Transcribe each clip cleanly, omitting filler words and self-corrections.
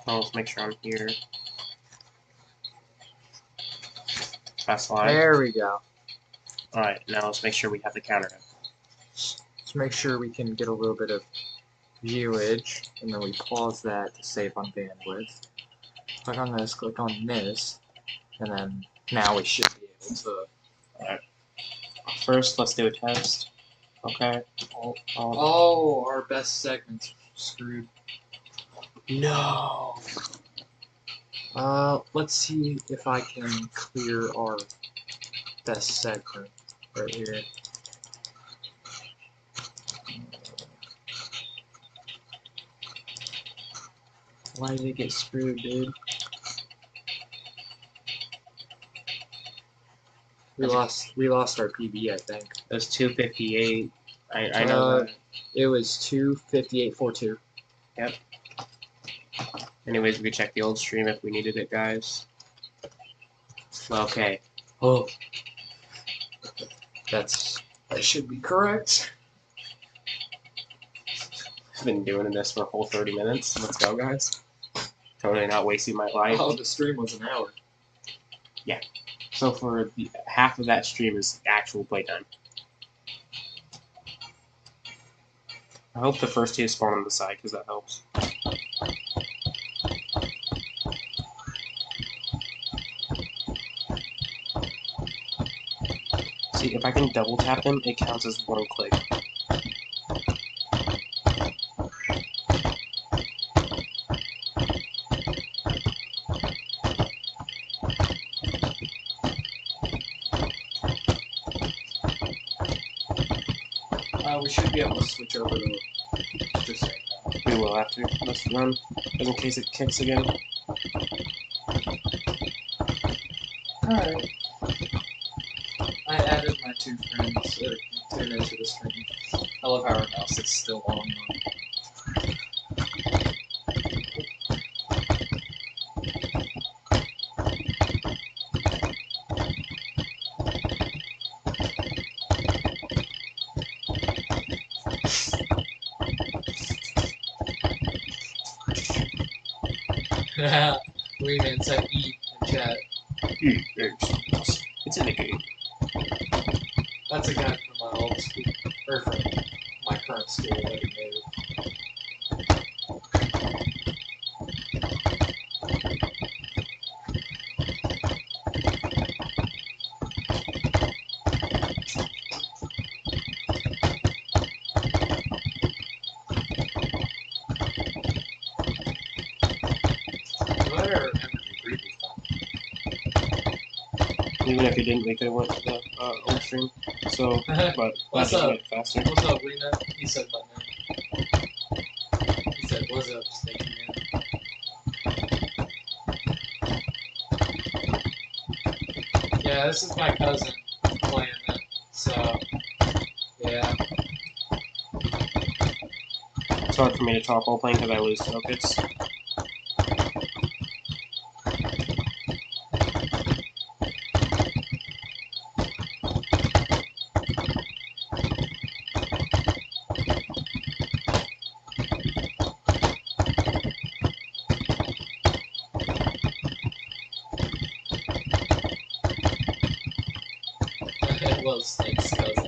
Oh, let's make sure I'm here. Fast line. There we go. Alright, now let's make sure we have the counter up. Let's make sure we can get a little bit of viewage, and then we pause that to save on bandwidth. Click on this, and then now we should be able to. Alright. First, let's do a test. Okay. Oh, our best segment's screwed. No! Let's see if I can clear our best segment right here. Why did it get screwed, dude? We lost our PB, I think. It was 258. I know that. It was 2:58.42. Yep. Anyways, we could check the old stream if we needed it, guys. Okay. Oh. That should be correct. I've been doing this for a whole 30 minutes. Let's go, guys. Totally not wasting my life. Oh, the stream was an hour. Yeah. So for half of that stream is actual playtime. I hope the first two spawn on the side, because that helps. See, if I can double tap them, it counts as one click. We should be able to switch over to just saying that. We will after this run, just in case it kicks again. Alright. I added my two friends to tune into the stream. I love how our mouse is still on. Wingman said eat in chat. It's in the game. That's a guy from my old school, or from my current school that he knew. Even if you didn't, we could have went to the old stream. So, but What's that up? just made it faster. What's up, Rena? He said my name. He said, what's up, Sneaky Man? Yeah, this is my cousin playing it, so, yeah. It's hard for me to talk while playing because I lose focus. It was Snake's cousin.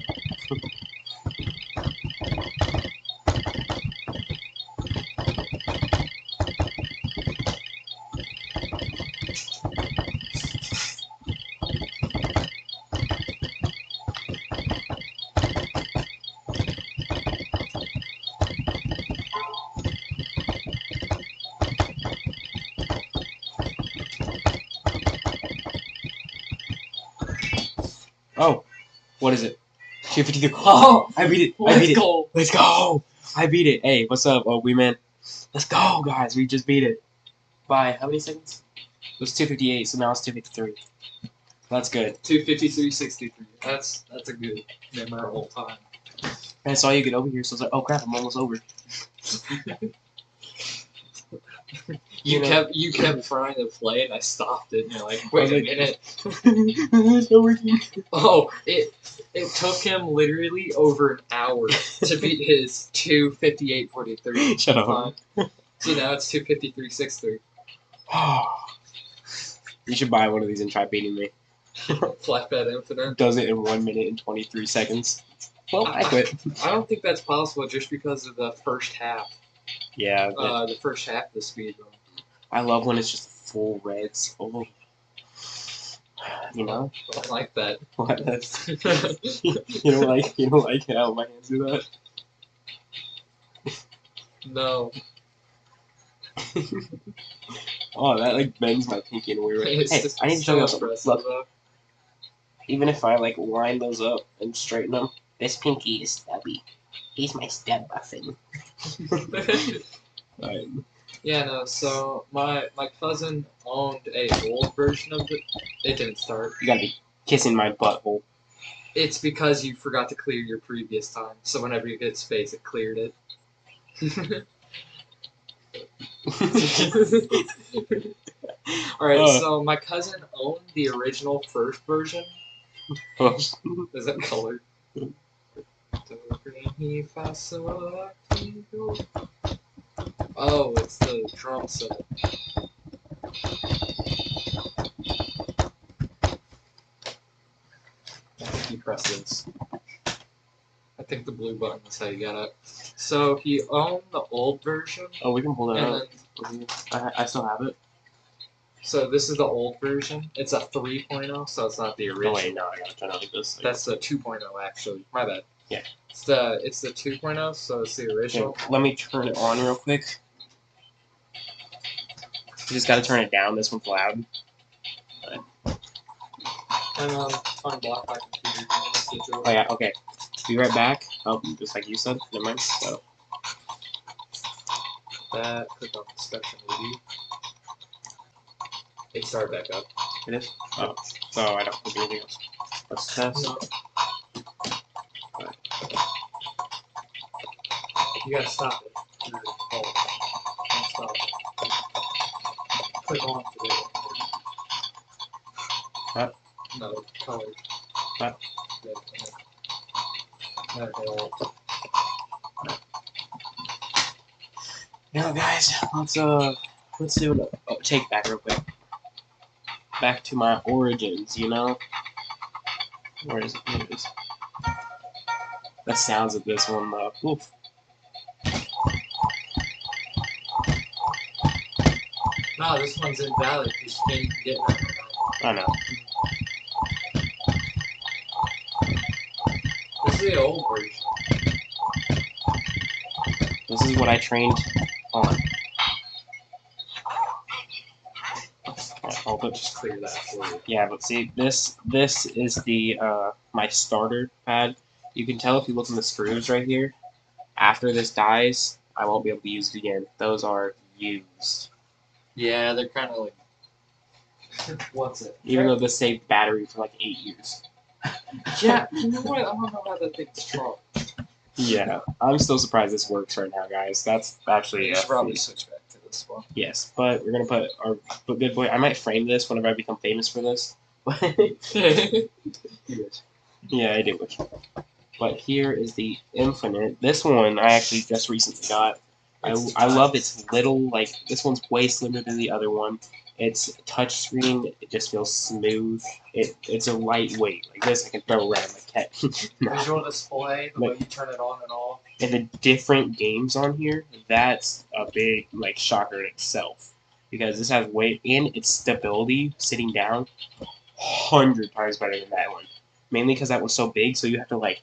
Oh, what is it? 252. Oh, I beat it. I beat it. Let's go. I beat it. Hey, what's up, Wee Man? Let's go, guys. We just beat it. By how many seconds? It was 258, so now it's 253. That's good. 2:53.63. That's a good memorable time. I saw you get over here, so I was like, oh crap, I'm almost over. You know? kept trying to play, and I stopped it. And you're like, wait a minute. It's not working. Oh, it took him literally over an hour to beat his 2:58.43. Shut up. So now it's 253.63. You should buy one of these and try beating me. Flashpad Infinite. Does it in 1 minute and 23 seconds. Well, I quit. I don't think that's possible just because of the first half. Yeah. The first half of the speed run. I love when it's just full reds. Oh. You know? I like that. What? That's, you don't like how my hands do that? No. Oh, that like bends my pinky in a weird way. It's Hey, just I need to show you something. impressive, Look, though. even if I like line those up and straighten them, this pinky is stubby. He's my stub muffin. Alright. Yeah, no, so my cousin owned a old version of it. It didn't start. You gotta be kissing my butthole. It's because you forgot to clear your previous time. So whenever you hit space, it cleared it. Alright, so my cousin owned the original first version. Is that colored? Oh, it's the drum set. You press this. I think the blue button is how you get it. So he owned the old version. Oh, we can pull that and up. I still have it. So this is the old version. It's a 3.0, so it's not the original. Oh wait, no, I gotta turn it like this. That's the 2.0 actually. My bad. Yeah. It's the 2.0, so it's the original. Okay, let me turn it on real quick. You just gotta turn it down. This one's loud. And unblock my computer. Oh yeah, okay. Be right back. Oh, just like you said. Never mind. So. That, click on special movie. It started back up. It is? Oh, so I don't do anything else. Let's test. No. You gotta stop it. Oh, don't stop it. Click on to it. What? No, color. What? Now, guys, let's do a take back real quick. Back to my origins, you know. Where is it? Here it is. The sounds of this one, oof. No, this one's invalid. You can't even get one. I know. This is the old version. This is what I trained on. I'll just clear that for you. Yeah, but see, this is the my starter pad. You can tell if you look in the screws right here. After this dies, I won't be able to use it again. Those are used. Yeah, they're kind of like. What's it? Even though this saved battery for like 8 years. Yeah, you know what? I don't know how that thing's strong. Yeah, I'm still surprised this works right now, guys. That's actually You should probably switch back to this one. yes, but we're gonna put our good boy. I might frame this whenever I become famous for this. Yeah, I do. But here is the Infinite. This one I actually just recently got. I love its little, like, this one's way slimmer than the other one. It's touchscreen. It just feels smooth. It's a lightweight. Like this, I can throw around like cat. Visual display, the way you turn it on and off. And the different games on here, that's a big like shocker in itself. Because this has weight and its stability sitting down 100 times better than that one. Mainly because that was so big, so you have to like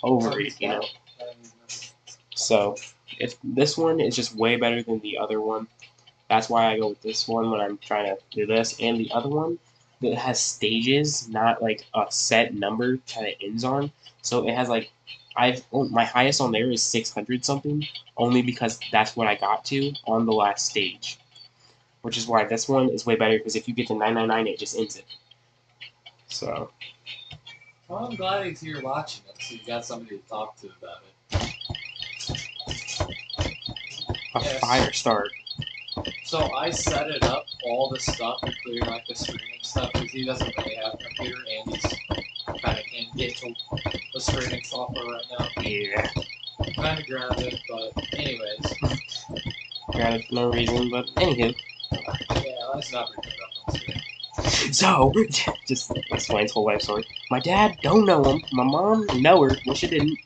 overeat, you know. So if this one is just way better than the other one. That's why I go with this one when I'm trying to do this. And the other one that has stages, not like a set number that it ends on. So it has like, my highest on there is 600 something, only because that's what I got to on the last stage. Which is why this one is way better, because if you get to 999, it just ends it. So. Well, I'm glad he's here watching it, so you got somebody to talk to about it. A fire start. So I set it up, all the stuff, including like the streaming stuff, because he doesn't really have a computer, and he's kind of can't get to the streaming software right now. Yeah. Kind of grounded, but anyways. added for no reason, but anywho. Yeah, let's not bring that up on stream. So, just explains whole life story. My dad don't know him. My mom know her. Well, she didn't.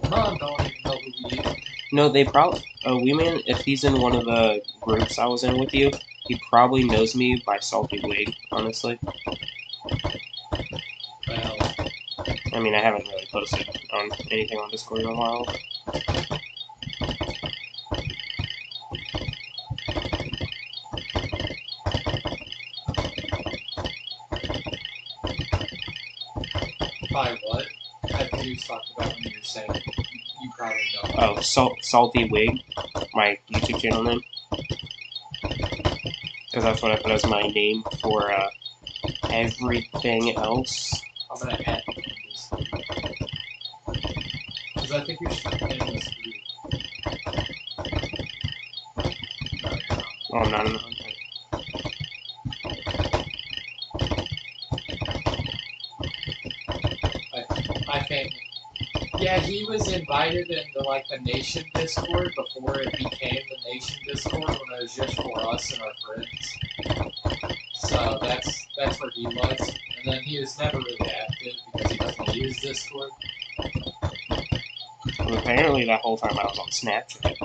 Mom don't even know who he is. No, they probably. Wee Man, if he's in one of the groups I was in with you, he probably knows me by Salty Wig, honestly. Well, I mean, I haven't really posted on anything on Discord in a while. by what? I think you talked about when you were saying you probably know. Oh, Salty Wig, my YouTube channel name. Because that's what I put as my name for everything else. I'm gonna add you in this. Because I think you're in this group. No, you're not. Oh, I'm not in the I think. Yeah, he was invited into like the Nation Discord before it became the Nation Discord when it was just for us and our friends. So that's where he was. And then he was never really active because he doesn't use Discord. Well, apparently that whole time I was on Snapchat.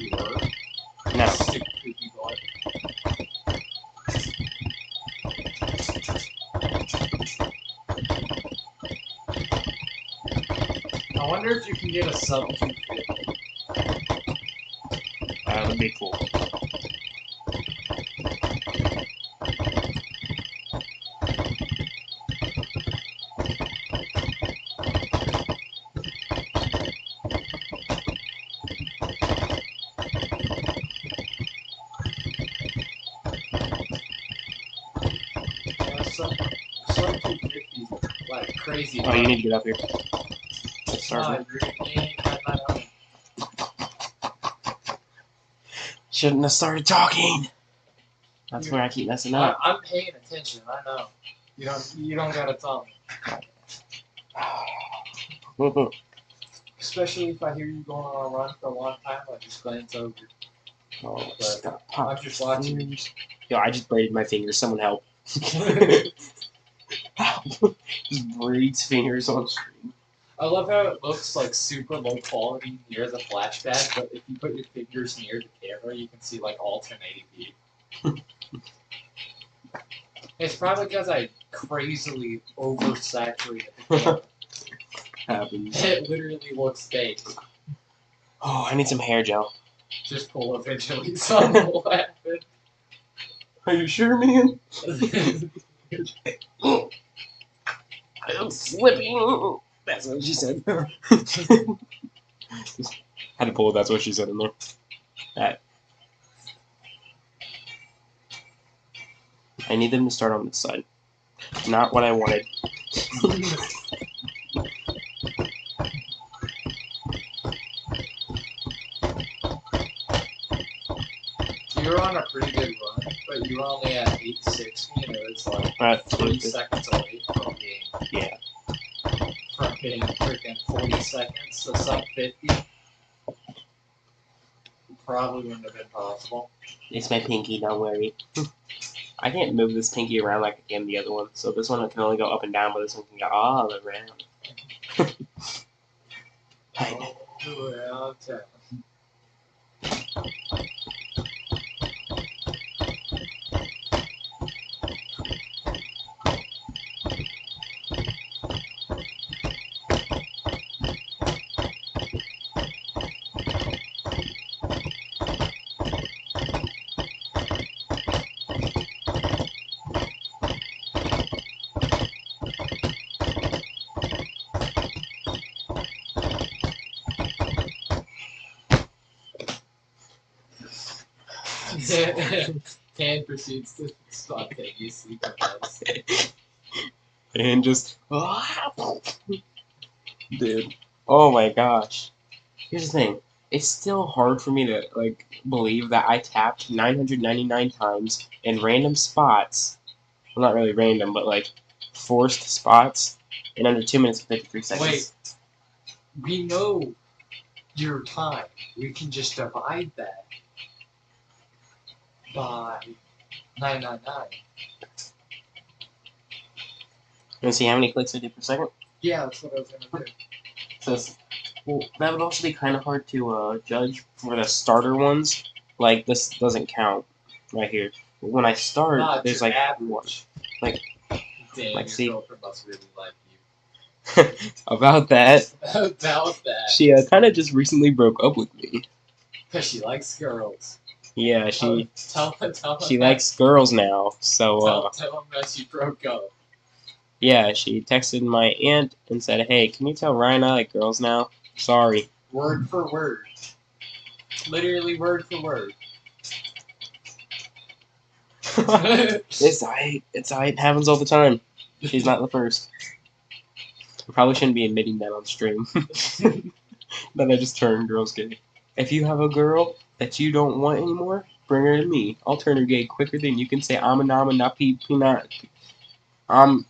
You were. No. Stupid poopy boy. I wonder if you can get a sub 250. That would be cool. Yeah, sub 250 is like crazy. Oh, you need to get up here. Let's start. Shouldn't have started talking. That's where I keep messing up. I'm paying attention. I know. You don't gotta tell me. Especially if I hear you going on a run for a long time, I just glance over. Oh, But I'm just watching. Yo, I just braided my fingers. Someone help. Just braids fingers on stream. I love how it looks like super low quality near the flashpad, but if you put your fingers near the camera, you can see like all 1080p. It's probably because I crazily oversaturated the camera. Happens. It literally looks fake. Oh, I need some hair gel. Just pull eventually, something will happen. Are you sure, man? I'm slipping. That's what she said. Had to pull. That's what she said in there. That. I need them to start on this side. Not what I wanted. You're on a pretty good run, but you're only at 860, and it's like 3 seconds away from being from hitting freaking 40 seconds, so sub 50 probably wouldn't have been possible. It's my pinky, don't worry. I can't move this pinky around like I can the other one, so this one can only go up and down, but this one can go all around. Around town. Tan proceeds to spontaneously commence. And just... Dude. Oh my gosh. Here's the thing. It's still hard for me to, like, believe that I tapped 999 times in random spots. Well, not really random, but, like, forced spots in under 2 minutes and 53 seconds. Wait. We know your time. We can just divide that by 999. And see how many clicks I did per second? Yeah, that's what I was gonna do. So well, that would also be kind of hard to judge for the starter ones. Like, this doesn't count right here. But when I start, Not there's your like average. like Damn, like your see girlfriend must really like you. about that. About that. She kind of just recently broke up with me. Because she likes girls. Yeah, she Tell she likes girls now. So tell him that she broke up. yeah, she texted my aunt and said, "Hey, can you tell Ryan I like girls now? Sorry." Word for word. Literally word for word. It's alright. It's alright. It happens all the time. She's not the first. I probably shouldn't be admitting that on stream. Then I just turn girls gay. If you have a girl that you don't want anymore, bring her to me. I'll turn her gay quicker than you can say I'm a nama na peanut. I'm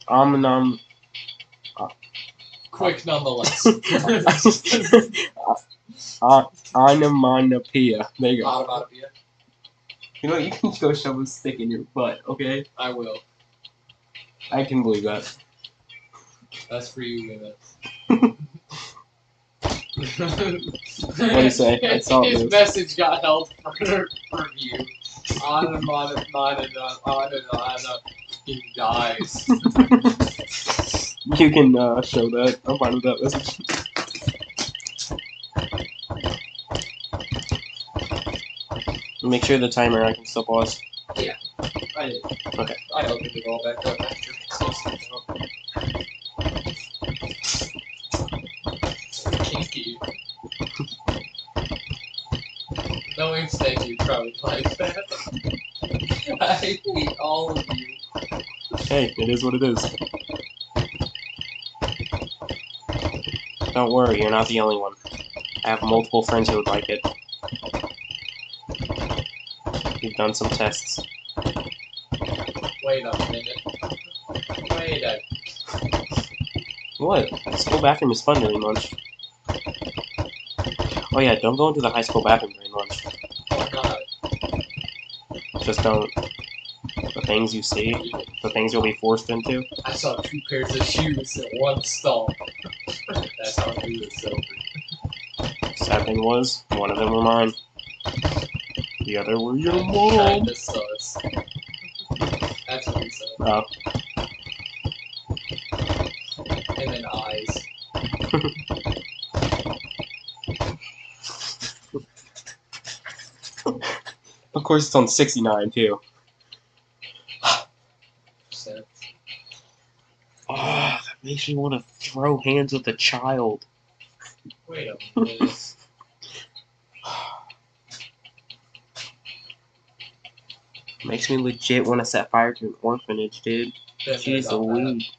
a nom. Quick nonetheless. Onomatopoeia. There you go. Onomatopoeia. You know, you can go shove a stick in your butt, okay? I will. I can believe that. That's for you, women. What do you say? I saw His this. message got held for review. He dies. You can show that. I'm fine with that message. Make sure the timer I can still pause. Yeah, I did. Okay. I opened it all back up after closing it up. Kinky. Knowing that you probably like that. I hate all of you. Hey, it is what it is. Don't worry, you're not the only one. I have multiple friends who would like it. We've done some tests. Wait a minute. Wait a... What? The school bathroom is fun during lunch. Oh yeah, don't go into the high school bathroom during lunch. Why not? Just don't. The things you see, the things you'll be forced into. I saw 2 pairs of shoes in one stall. That's how I knew it was over. Sad thing was, one of them were mine. The other were your mom. Kinda sus. That's what he said. Oh. And then eyes. Of course, it's on 69 too. Sad. Oh, that makes me want to throw hands with a child. Wait a minute. Makes me legit want to set fire to an orphanage, dude. Jeez Louise.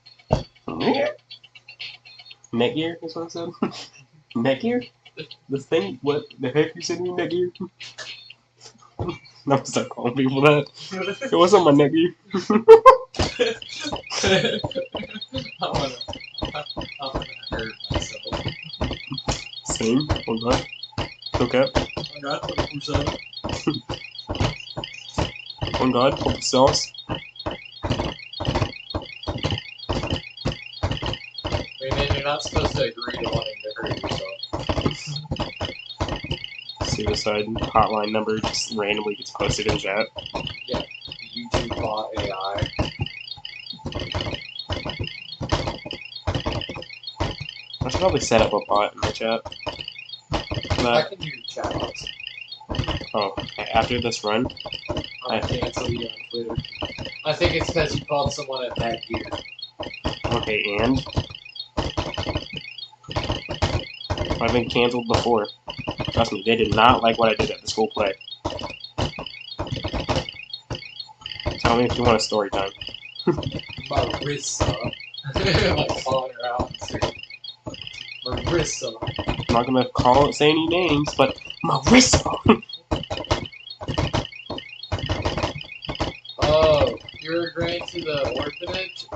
Netgear is what I said? Netgear? The thing? What the heck you said to me, Netgear? I'm gonna start calling people that. It wasn't my Netgear. I'm gonna hurt myself. Same. Oh god. Okay. I got 24/7. Oh god. Put the sauce. Wait, man, you're not supposed to agree to wanting to hurt yourself. Suicide hotline number just randomly gets posted in chat. Yeah, YouTube bot AI. I should probably set up a bot in the chat. I can hear your chat box. Oh, okay. After this run, I'm gonna cancel you on Twitter. I think it's because you called someone at that gear. okay, and I've been canceled before. Trust me, they did not like what I did at the school play. Tell me if you want a story time. Marissa. Like calling her out on the street. Marissa. I'm not gonna say any names, but Marissa. Oh, you're agreeing to the orphanage?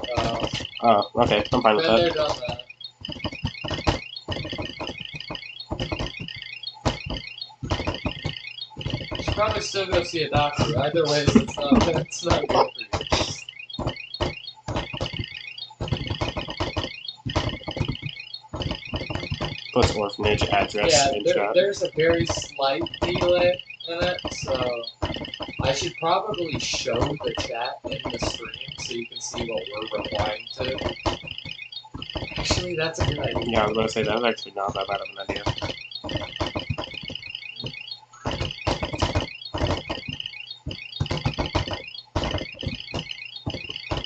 Oh, okay, I'm fine with Then they're that. done that. probably still go see a doctor. Either way, it's not good for you. Puts orphanage address Yeah, in chat. there's a very slight delay in it, so I should probably show the chat in the stream so you can see what we're replying to. Actually, that's a good idea. Yeah, I was gonna say that's actually not that bad of an idea.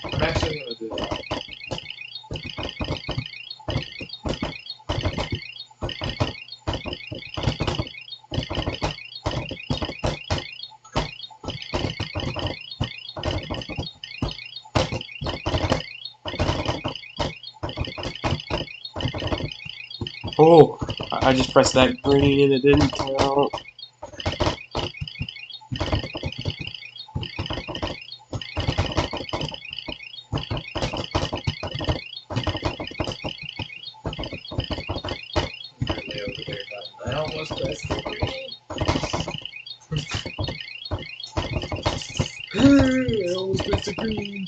I'm actually gonna do that. Oh, I just pressed that green and it didn't count. Really over there, but I almost pressed the green. I almost pressed the green.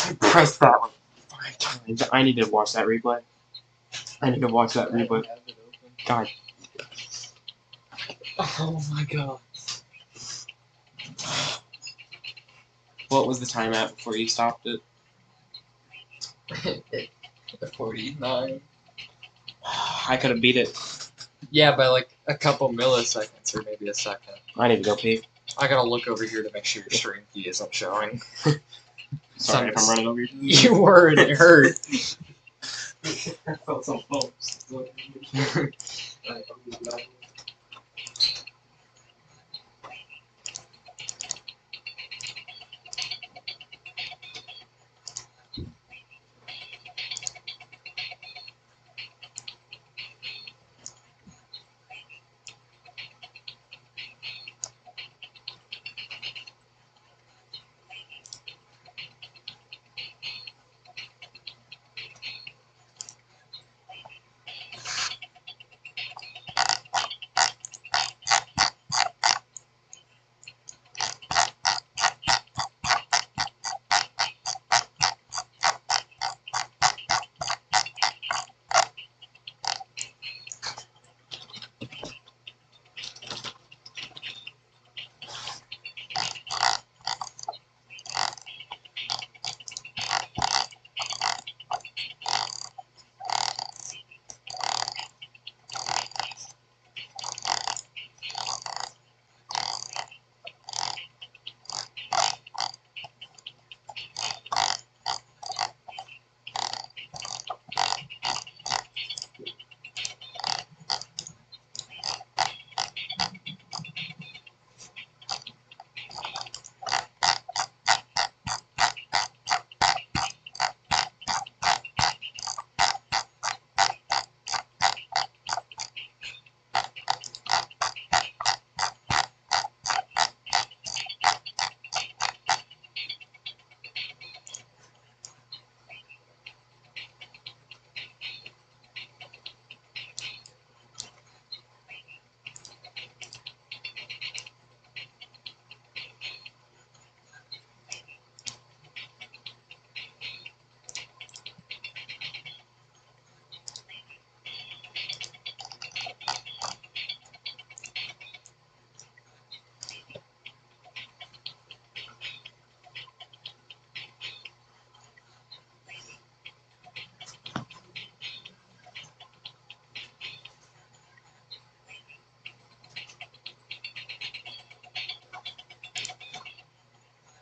I pressed that one 5 times. I need to watch that replay. I need to watch that replay. God. Oh my god. What was the time at before you stopped it? 49. I could have beat it. Yeah, by like a couple milliseconds or maybe a second. I need to go pee. I gotta look over here to make sure your stream key isn't showing. Sorry if I'm running over you. You were, and it hurt. I felt so close.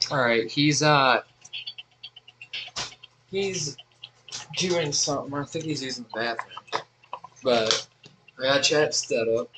Alright, he's doing something. I think he's using the bathroom. But I got chat set up.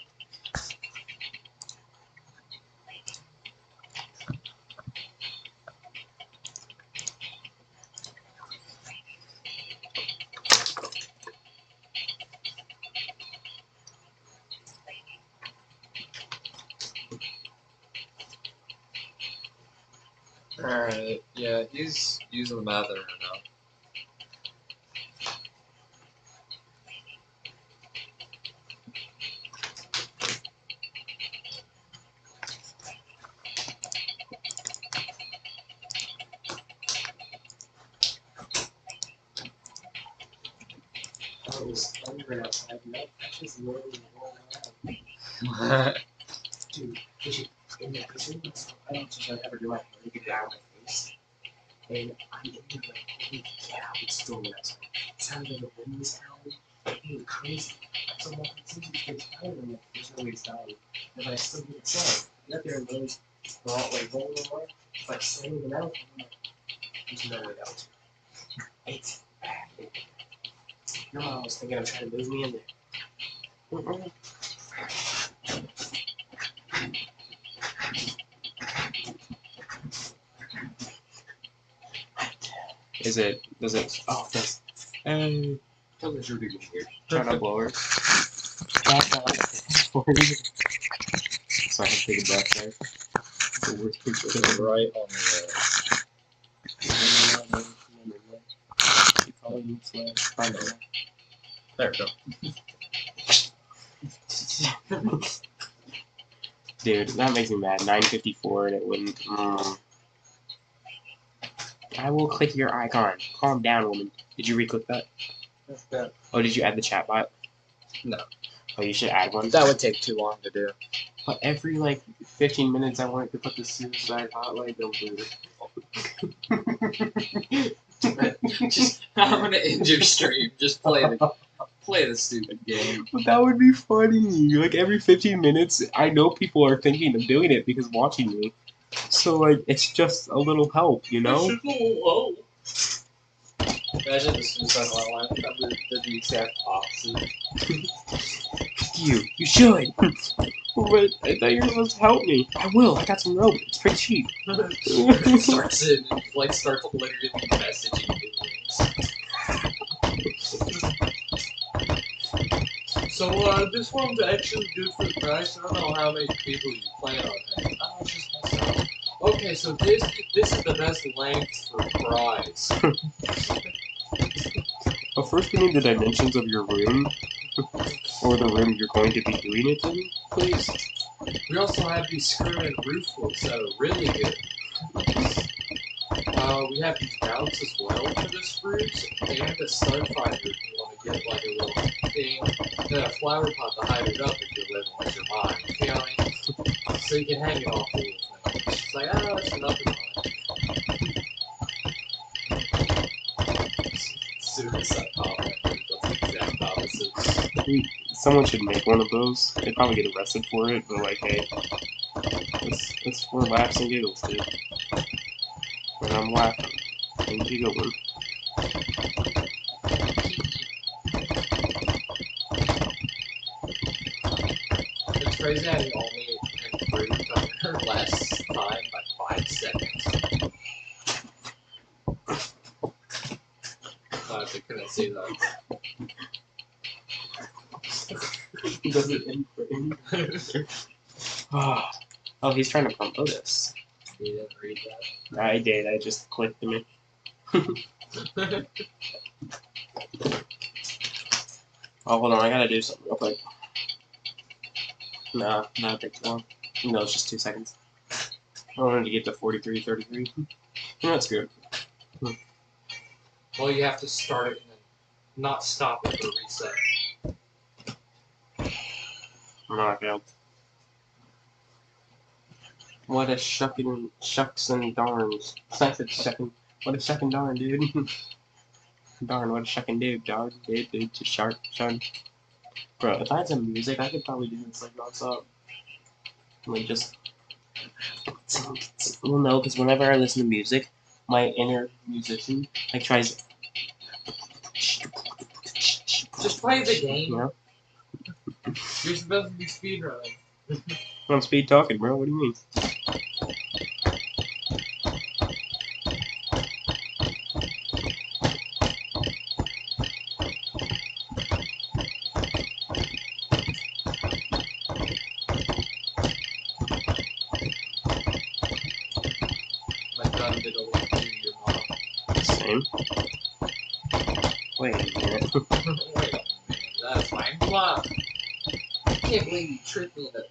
Alright, yeah, he's using the bathroom now. right outside. No, that's just literally rolling around. Dude, in the kitchen, I don't just like ever do my hair to get down my face. And I'm in there like, holy cow, it's storming outside. It sounded like the wind was howling. It was crazy. So I'm like, it seems like it's dying. I'm like, there's no way it's dying. But I still get it. I get there and those are all like rolling away. It's like slamming them out. I'm like, there's no way out. It's bad. Your mom was thinking of trying to move me in there. Does it, oh, it does. Tell the sugar to here. Try not blower. Back up. So I can take a breath there. The worst picture. Just right on the There we go. Dude, that makes me mad. 954 and it wouldn't. I will click your icon. Calm down, woman. Did you re-click that? Yeah. Oh, did you add the chat bot? No. Oh, you should add one. That would take too long to do. But every, like, 15 minutes I want to put the suicide hotline, don't do it. Just, I'm gonna end your stream. Just play the stupid game. But that would be funny. Like, every 15 minutes, I know people are thinking of doing it because watching me. So, like, it's just a little help, you know? Imagine the suicide hotline did the exact opposite. You should. But I thought you were supposed to help me. I will. I got some rope. It's pretty cheap. Starts literally messaging millions. So this one's actually good for the price. I don't know how many people you plan on having. Oh, it's just myself. Okay, so this is the best length for price. Well, first we need the dimensions of your room. Or the room you're going to be doing it in, please. We also have these screw-in roof hooks that are really good. We have these mounts as well for the screws, and a stud finder if you want to get like a little thing, and a flower pot to hide it up if you're living with your mom. You know what I mean? So you can hang it off the little thing. It's like, oh, it's nothing on it. Suicide hotline, that's the exact opposite. Someone should make one of those. They'd probably get arrested for it, but like, hey, it's for laughs and giggles, dude. When I'm laughing and giggling. It's crazy how you only improved on her last time by 5 seconds. I couldn't see that. Does it end for any? Oh, he's trying to promote us. You didn't read that? I did. I just clicked him. Oh, hold on. I gotta do something real quick. Nah, not take too long. No, it's just 2 seconds. I wanted to get to 43, 33. That's good. Well, you have to start it and then not stop it or reset. Knockout. What a shucks and darns. I said shucking. What a shucking darn, dude. Darn, what a shucking dude, dog. Dude, just shark, shun. Bro, if I had some music, I could probably do this like nonstop. Like just. Well, no, because whenever I listen to music, my inner musician like tries. Just play the game. You know? You're supposed to be speedrunning. I'm speed talking, bro. What do you mean? My gun did a little to your mom. Same. Wait a minute. Wait a minute, that's my mom. I can't believe you tricked me into.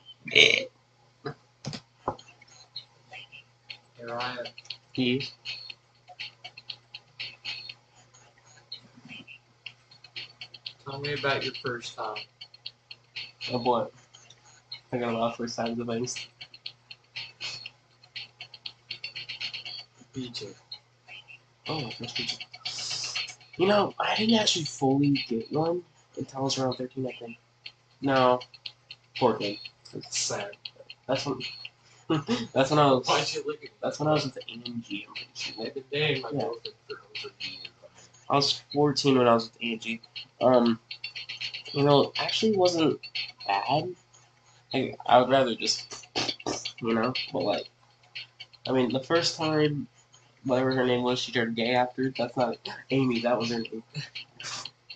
Here I am. He. Tell me about your first time. Of what? I got a lot of first times of things. PJ. Oh, my first pizza. You know, I didn't actually fully get one until I was around 13, I think. No, 14. Sad. That's when. That's when I was. Why'd you look at That's when I was with Angie. I'm pretty sure. I've been dating my Yeah. girlfriend for over a year. I was 14 when I was with Angie. You know, actually wasn't bad. I would rather just, you know, but like, I mean, the first time, whatever her name was, she turned gay after. That's not Amy. That was her name.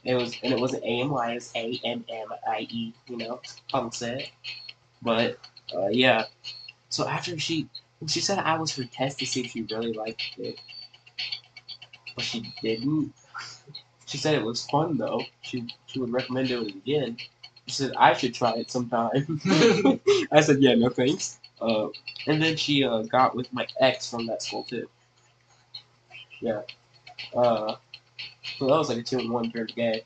It wasn't AMY. It's AMMIE. You know, punk said. But yeah. So after she said I was her test to see if she really liked it, but she didn't. She said it was fun though. She would recommend doing it again. She said I should try it sometime. I said yeah, no thanks. And then she got with my ex from that school too. Yeah. So that was like a 2-in-1 paired gay.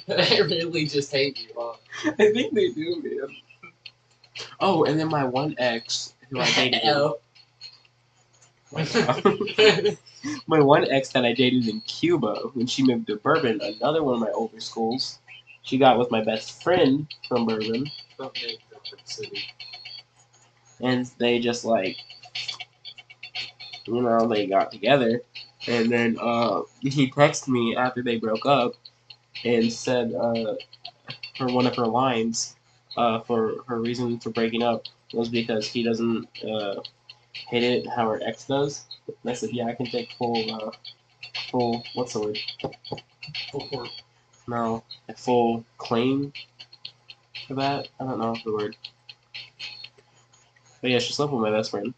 They really just hate you, huh? I think they do, man. Oh, and then my one ex who I dated. My one ex that I dated in Cuba when she moved to Bourbon, another one of my older schools. She got with my best friend from Bourbon. Okay, city. And they just like, you know, they got together. And then he texted me after they broke up and said for one of her lines for her reason for breaking up was because he doesn't hit it how her ex does. And I said, yeah, I can take full, what's the word? Full No, a full claim for that. I don't know the word. But yeah, she slept with my best friend.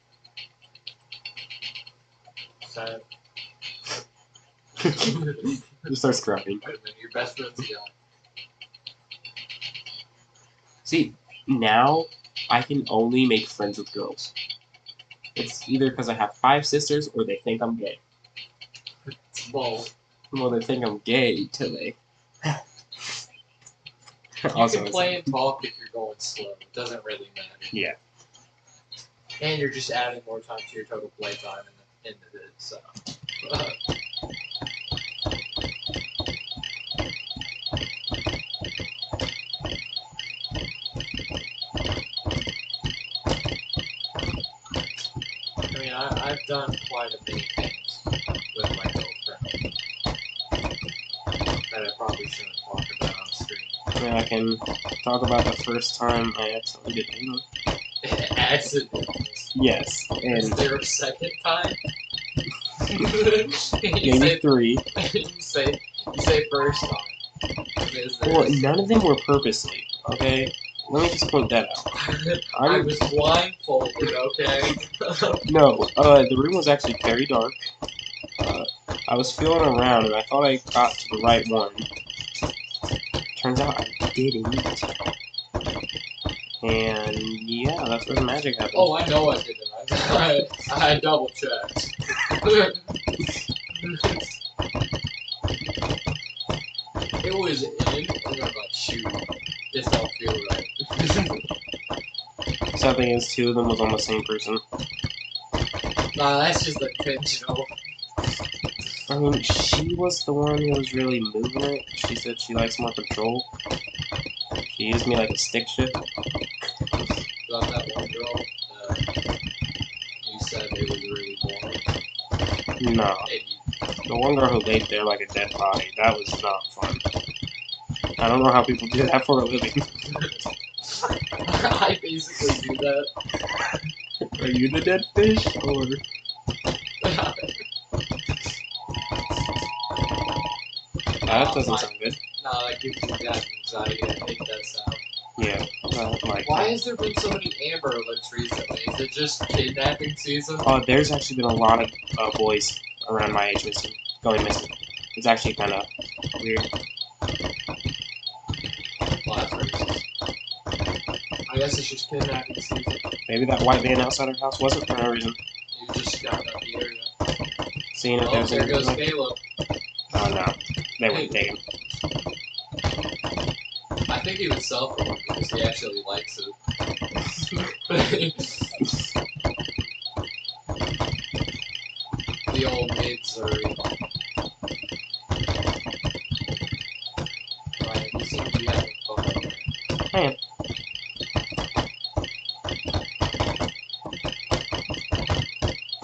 Sad. Just starts crying. Wait a minute, your best friend's a guy. See, now I can only make friends with girls. It's either because I have 5 sisters or they think I'm gay. It's both. Well, they think I'm gay till they. You can play and talk if you're going slow. It doesn't really matter. Yeah. And you're just adding more time to your total play time in the vid, so. I mean, I've done quite a many things with my girlfriend that I probably shouldn't talk about on stream. Yeah, I can talk about the first time I accidentally did anal. Accident. Yes, Is and there a second time? maybe 3. You say first time. Is there Well, a second? none of them were purposely. Okay, let me just point that out. I was blindfolded, okay? No, the room was actually very dark. I was feeling around and I thought I got to the right one. Turns out I didn't. And yeah, that's where the magic happened. Oh, I know I didn't. I double checked. It was in, and I'm like, shoot, this don't feel right. Sad thing is, 2 of them was on the same person. Nah, that's just intentional. I mean, she was the one who was really moving it. She said she likes more control. She used me like a stick shift. About that one girl, you said it was really boring. No. And The one girl who laid there like a dead body, that was not fun. I don't know how people do that for a living. I basically do that. Are you the dead fish, or...? That doesn't sound good. Nah, that gives you guys anxiety. I hate that sound. Yeah, like... Why has there been so many Amber Alerts recently? Is it just kidnapping season? There's actually been a lot of boys around my age going missing. It's actually kind of weird. Well, that's racist. I guess it's just kidnapping season. Maybe that white van outside our house wasn't for no reason. You just got out the area. Seeing if Oh, there's there any. goes Caleb. Oh no, they wouldn't take him. I think he would sell for one because he actually likes it. The old mid-Surrey. Ryan, you seem to be having fun over there. I am.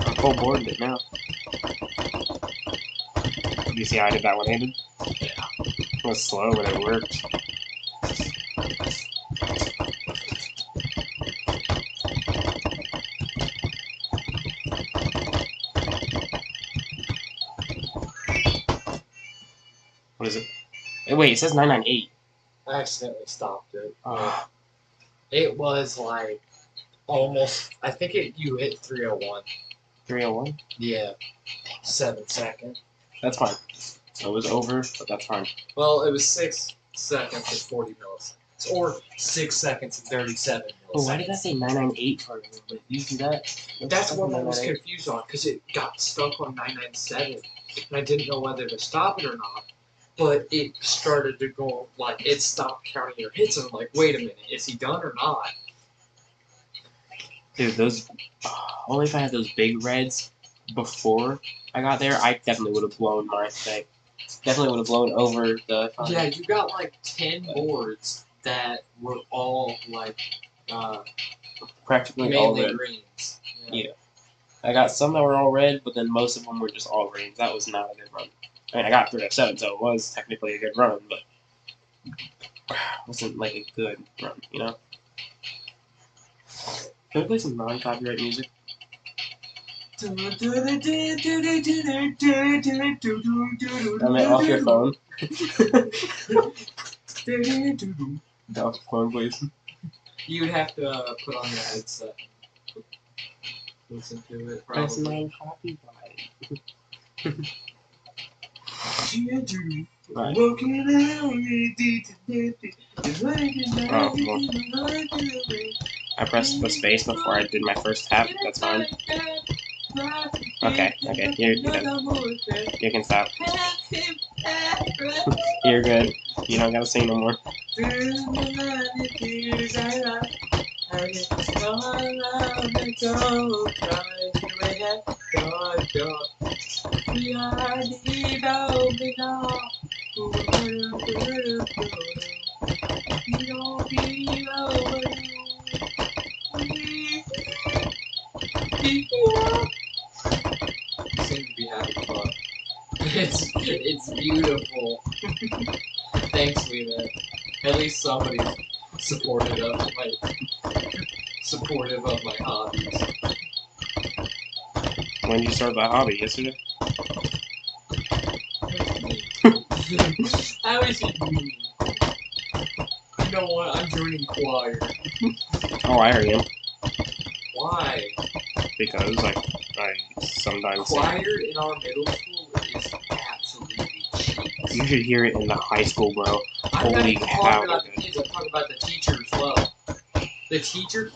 I'm full board in it now. You see how I did that one-handed? Yeah. It was slow, but it worked. What is it? Wait, it says 998. I accidentally stopped it. Ah, It was like almost. I think you hit 301. 301? Yeah. 7 seconds. That's fine. So it was over, but that's fine. Well, it was 6 seconds and 40 milliseconds, or 6 seconds and 37 milliseconds. Well, why did I say 998 for a little bit? You see that? That's what I was 998. confused on, because it got stuck on 997, and I didn't know whether to stop it or not. But it started to go, like, it stopped counting your hits, and I'm like, wait a minute, is he done or not? Dude, those. Only if I had those big reds before I got there, I definitely would have blown my thing. Definitely would have blown over the. Yeah, you got like 10 boards that were all, like, Practically all mainly red. greens. Yeah. I got some that were all red, but then most of them were just all greens. That was not a good run. I mean, I got 307, so it was technically a good run, but it wasn't like a good run, you know? Can we play some non-copyright music? I mean, off your phone. Off your phone, please. You would have to put on your headset. Listen to it, That's probably. non-copyright. Right. Oh, I pressed the space before I did my first tap. That's fine. Okay, you're good. You can stop. You're good. You don't gotta sing no more. Seem to be having fun. It's beautiful. Thanks, Lena. At least somebody's supportive of my hobbies. When did you start that hobby? Yesterday? How is it me? You know what? I'm joining choir. Oh, I heard you. Why? Because I sometimes sing. Choir in our middle school is absolutely cheap. You should hear it in the high school, bro. I'm not Holy even cow, talking about the dude. kids, I'm talking about the teacher as well. The teacher...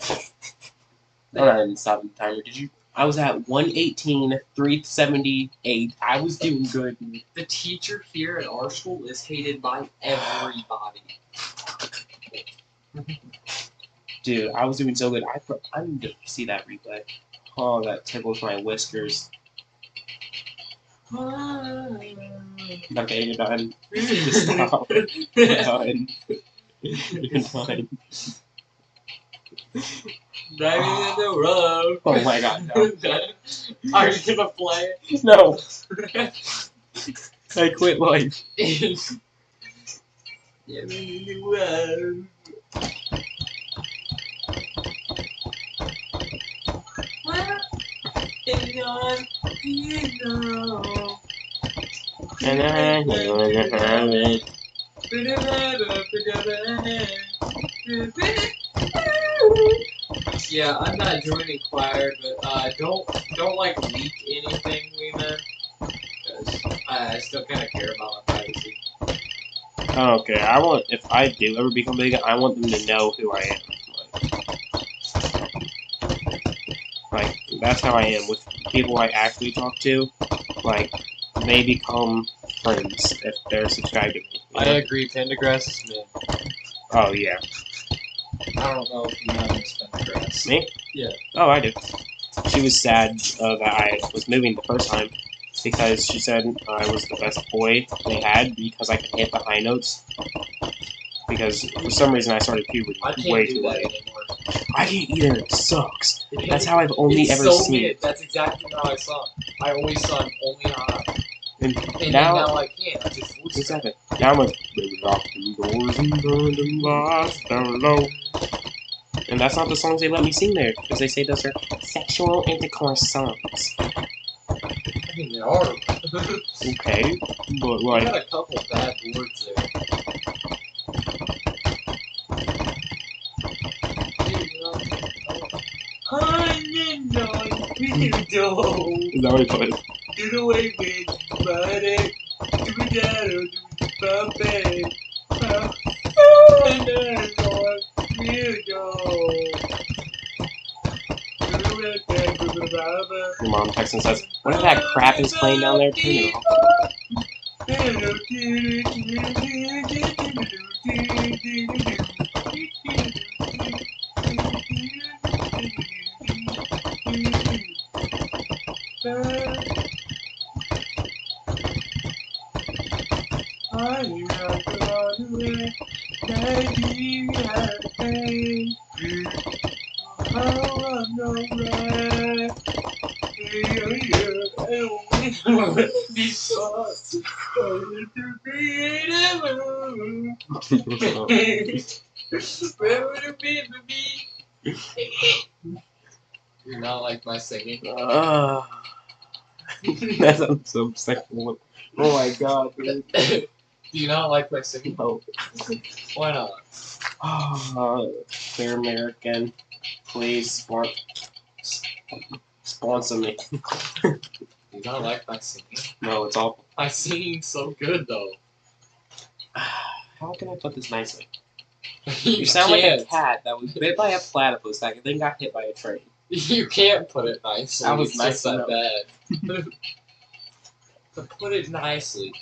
Oh, I didn't stop the timer, did you? I was at 118, 378. I was doing good. The teacher here at our school is hated by everybody. Dude, I was doing so good. I need to see that replay. Oh, that tickles my whiskers. Okay, you're done. Just stop. You're done. You're done. Driving in the road. Oh my god, no. Are you gonna play it? No! I quit life. Driving in the road. And I'm gonna have it. Yeah, I'm not joining choir, but don't like leak anything, Weeman, because I still kind of care about my privacy. Okay, if I do ever become big, I want them to know who I am. Like, that's how I am with people I actually talk to. like, they become friends if they're subscribed to me. I agree, Pendergrass is mid. Oh, yeah. I don't know if you know Miss Pendergrass. Me? Yeah. Oh, I do. She was sad that I was moving the first time because she said I was the best boy they had because I could hit the high notes. Because for some reason I started puberty I can't way do too that late. anymore. I can't either. It sucks. That's how I've only it's ever so seen. Mid. That's exactly how I saw him. I always saw him only high. And And now, then now I can't. I just voice exactly. Now I'm like, baby, lock them doors and burn them lights down low. And that's not the songs they let me sing there because they say those are sexual intercourse songs. I mean, they are. Okay, but You like, got a couple bad words there. is that what he put? Get away with money. Do it down, do it bumpy. Your mom texts and says, what if that crap is playing down there? Turn it off. You're not like my singing. That sounds so sexual. Oh my god, dude. Do you not like my singing? No. Why not? Clear American, please sponsor me. Do you not like my singing? No, it's awful. My singing's so good though. How can I put this nicely? You You sound like a can't. cat that was bit by a platypus that then got hit by a train. You can't put it nicely. That was it's nice just that enough. bad. To put it nicely,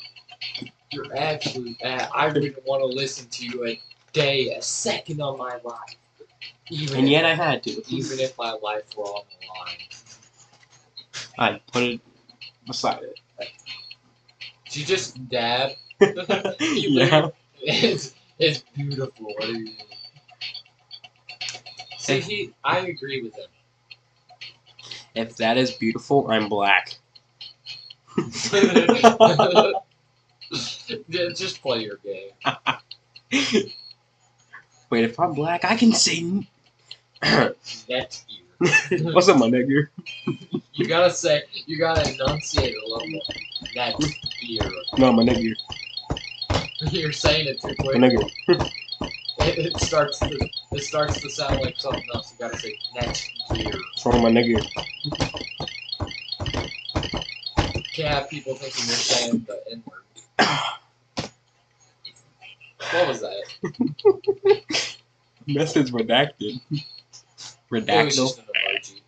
you're actually bad. I wouldn't want to listen to you a day, a second of my life. And yet I had to. Even if my life were on the line. I put it beside it. Did you just dab? Yeah. It's beautiful. What do you mean? See, I agree with him. If that is beautiful, I'm black. Just play your game. Wait, if I'm black, I can sing. Next year. What's up, my nigga? You gotta enunciate a little more. Next year. No, my nigga. You're saying it too quick. My nigga. It starts to sound like something else. You gotta say next year. From my nigga. Can't have people thinking you're saying the N-word. What was that? Message redacted. It was Redactyl. just an emoji.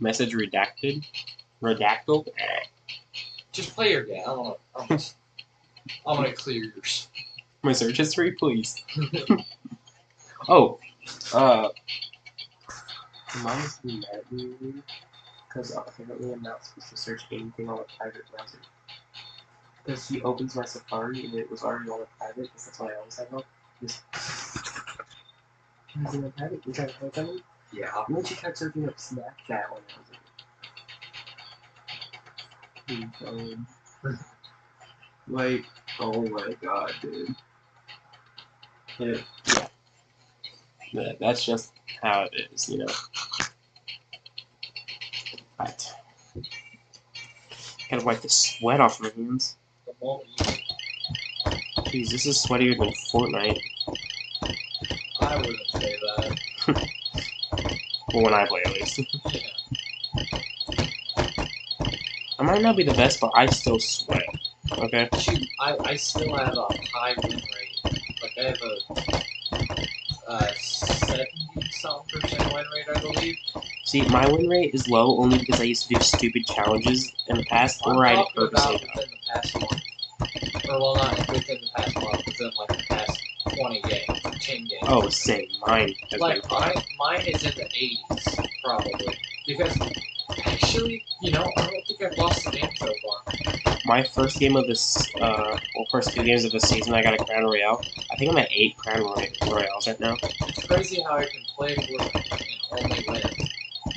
Message redacted. Redactyl. Just play your game. I'm gonna clear yours. My search history, please. Oh, Mom's mad at me because apparently I'm not supposed to search anything on a private browser. Because he opens my Safari and it was already on a private, because that's why I always have no. Just. Is it on private? You trying to click on it? Yeah. And then she tried searching up Snapchat when I was like, oh my god, dude. Yeah, that's just how it is, you know. Right. Gotta wipe the sweat off my hands. The moment Jeez, this is sweatier than Fortnite. I wouldn't say that. Well, when I play, at least. Yeah. I might not be the best, but I still sweat. Okay? Shoot, I still have a high win rate. Like, I have a 70-something% win rate, I believe. See, my win rate is low only because I used to do stupid challenges in the past, I'm or I'd talking purposely about die. within the past month. Or, well, not within the past month, within, like, the past 20 games, 10 games. Oh, same. Mine has Like, been mine is in the 80s, probably. Because, actually, you know, I don't think I've lost a game so far. my first game of this, first 2 games of the season, I got a Crown Royale. I think I'm at 8 Crown Royales right now. It's crazy how I can play Fortnite and only win.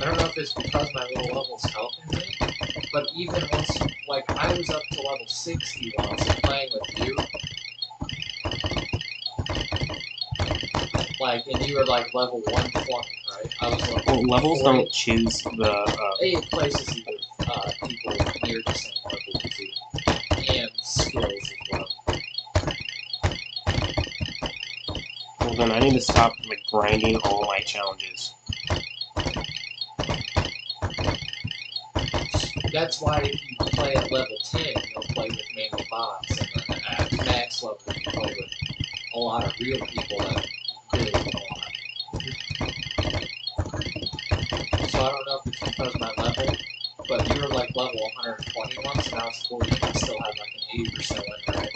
I don't know if it's because my low level's helping me, but even once, like, I was up to level 60 once playing with you. Like, and you were, like, level 120, right? I was level Well, levels 40. don't choose the, It places you with people near the same level as you, and skills as well. well then I need to stop, like, grinding all my challenges. That's why if you play at level 10, you'll play with mainly bots, and then at max level, you play with a lot of real people that really win a lot. So I don't know if it's because of my level, but you were like level 120 once, and I was 40, and I still had like an 80% win rate.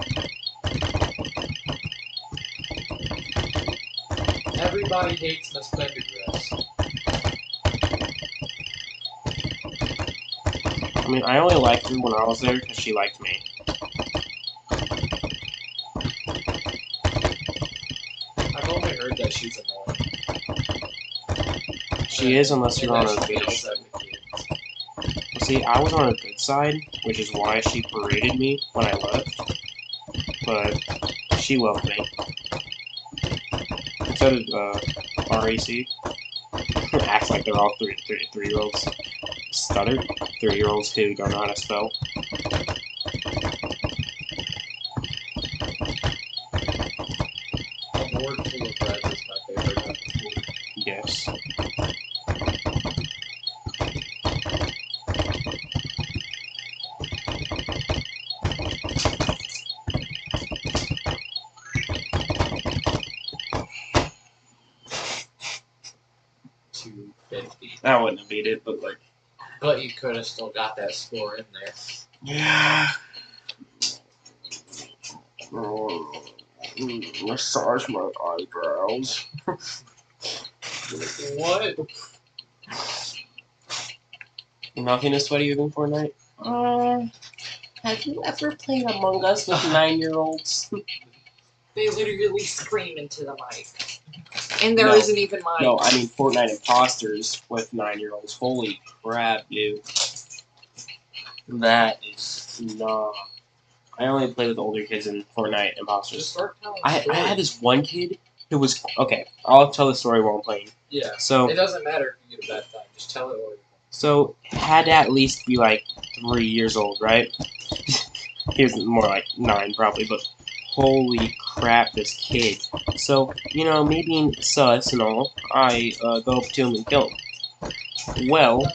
Everybody hates Miss Pendergrass. I mean, I only liked her when I was there because she liked me. I've only heard that she's annoying. She is, unless you're on her good yells side. at the kids. Well, see, I was on her good side, which is why she berated me when I left. But she loved me. And so did RAC. Acts like they're all three-year-olds. Stutter. 3-year-olds who don't know how to spell. A board full of breads is my favorite type of food. Yes. $2.50. I wouldn't have beat it, but like. But you could have still got that score in there. Yeah. Massage my eyebrows. What? Nothing to sweaty even Fortnite? Have you ever played Among Us with 9-year-olds? They literally scream into the mic. And there No. not even mic. No, I mean Fortnite imposters with 9-year-olds. Holy crap, dude. That is nah. I only play with older kids in Fortnite Just imposters. start telling I stories. had this one kid who was okay. I'll tell the story while I'm playing. Yeah. So It doesn't matter if you get a bad time. Just tell it or So had to at least be like 3 years old, right? He was more like 9 probably, but holy crap, this kid. So, you know, me being sus and all, I go up to him and kill him. Well,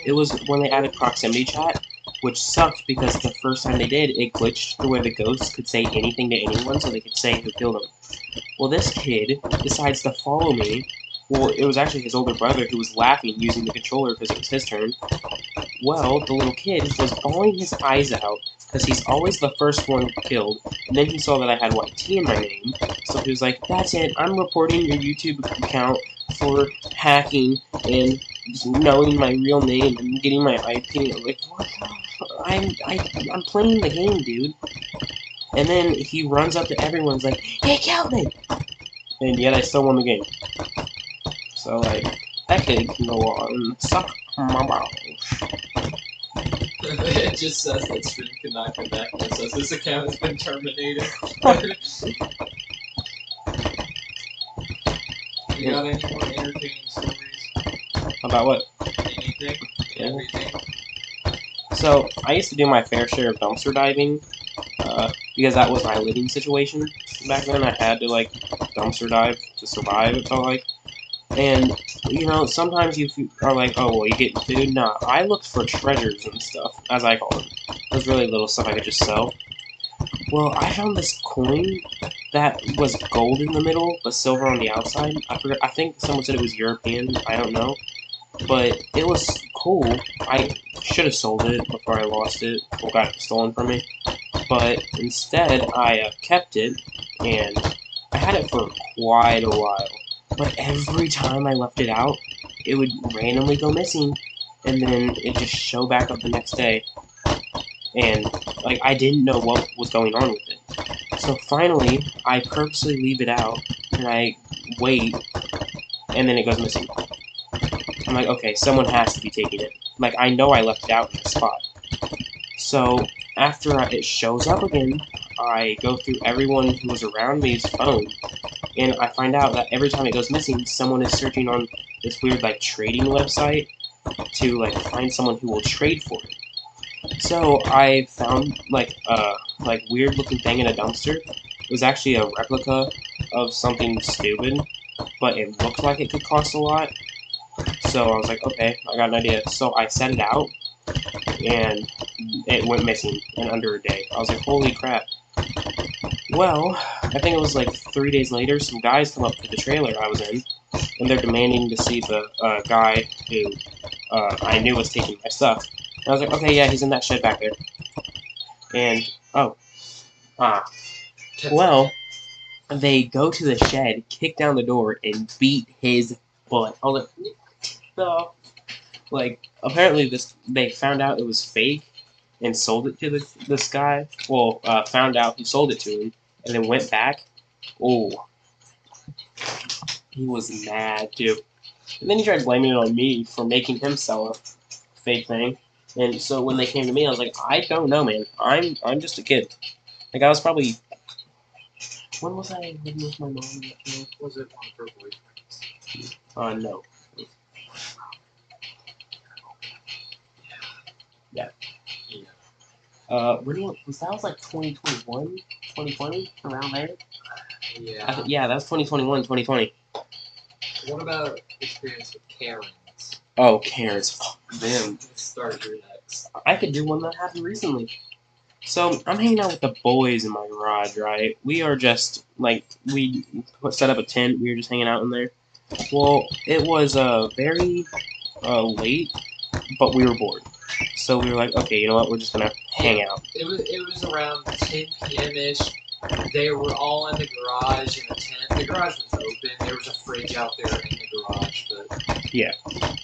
it was when they added proximity chat, which sucked because the first time they did, it glitched to where the ghosts could say anything to anyone so they could say who killed him. Well, this kid decides to follow me. Well, it was actually his older brother who was laughing using the controller because it was his turn. Well, the little kid was bawling his eyes out because he's always the first one killed. And then he saw that I had white tea in my name, so he was like, "That's it. I'm reporting your YouTube account for hacking and just knowing my real name and getting my IP." I'm like, what the? I'm playing the game, dude. And then he runs up to everyone's like, "He killed me!" And yet I still won the game. So, like, that kid can go on suck my balls. It just says that stream cannot come back, and it says this account has been terminated. You got any more entertaining stories? About what? Anything? Yeah. Everything? So, I used to do my fair share of dumpster diving, because that was my living situation. Back then, I had to, like, dumpster dive to survive, it felt like. And, you know, sometimes you are like, oh, well, you get food? Nah, I looked for treasures and stuff, as I call them. Those really little stuff I could just sell. Well, I found this coin that was gold in the middle, but silver on the outside. I forgot. I think someone said it was European. I don't know. but it was cool. I should have sold it before I lost it or got it stolen from me, but instead I kept it, and I had it for quite a while. But every time I left it out, it would randomly go missing, and then it just show back up the next day. And like I didn't know what was going on with it. So finally, I purposely leave it out, and I wait, and then it goes missing. I'm like, okay, someone has to be taking it. Like, I know I left it out in the spot. So, after it shows up again, I go through everyone who was around me's phone, and I find out that every time it goes missing, someone is searching on this weird, like, trading website to, like, find someone who will trade for it. So, I found, like, a weird-looking thing in a dumpster. It was actually a replica of something stupid, but it looked like it could cost a lot. So I was like, okay, I got an idea. So I set it out, and it went missing in under a day. I was like, holy crap. Well, I think it was like 3 days later, some guys come up to the trailer I was in, and they're demanding to see the guy who I knew was taking my stuff. And I was like, okay, yeah, he's in that shed back there. And, well, they go to the shed, kick down the door, and beat his butt. I was like, no. Like, apparently they found out it was fake and sold it to this guy. Well, found out who sold it to him, and then went back. Oh, he was mad, too. And then he tried blaming it on me for making him sell a fake thing. And so when they came to me, I was like, I don't know, man. I'm just a kid. Like, I was probably... When was I living with my mom? Was it one of her boyfriends? No. Yeah. When was that? Was like 2021, 2020, around there. Yeah. Yeah, that was 2021, 2020. What about experience with Karens? Oh, Karens. Fuck them. Let's start your next. I could do one that happened recently. So I'm hanging out with the boys in my garage, right? We are just like we set up a tent. We were just hanging out in there. Well, it was very late, but we were bored. So we were like, okay, you know what? We're just gonna hang out. It was around 10 p.m. ish. They were all in the garage in a tent. The garage was open. There was a fridge out there in the garage, but yeah.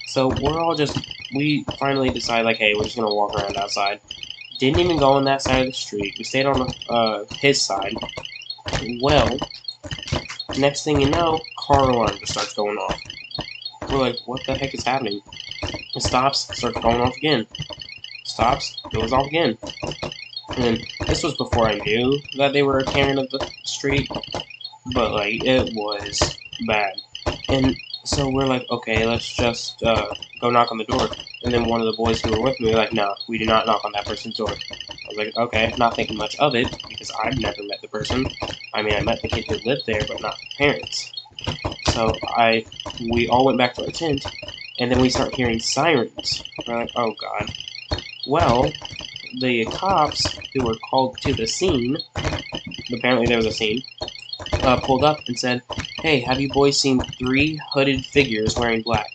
So we finally decided like, hey, we're just gonna walk around outside. Didn't even go on that side of the street. We stayed on his side. Well, next thing you know, car alarm just starts going off. We're like, what the heck is happening? It stops, starts going off again. Stops, goes off again. And this was before I knew that they were a Karen of the street, but like it was bad. And so we're like, okay, let's just go knock on the door. And then one of the boys who were with me were like, no, we do not knock on that person's door. I was like, okay, not thinking much of it because I've never met the person. I mean, I met the kid who lived there, but not the parents. So we all went back to our tent, and then we start hearing sirens. We're like, oh god. Well, the cops who were called to the scene, apparently there was a scene, pulled up and said, hey, have you boys seen 3 hooded figures wearing black?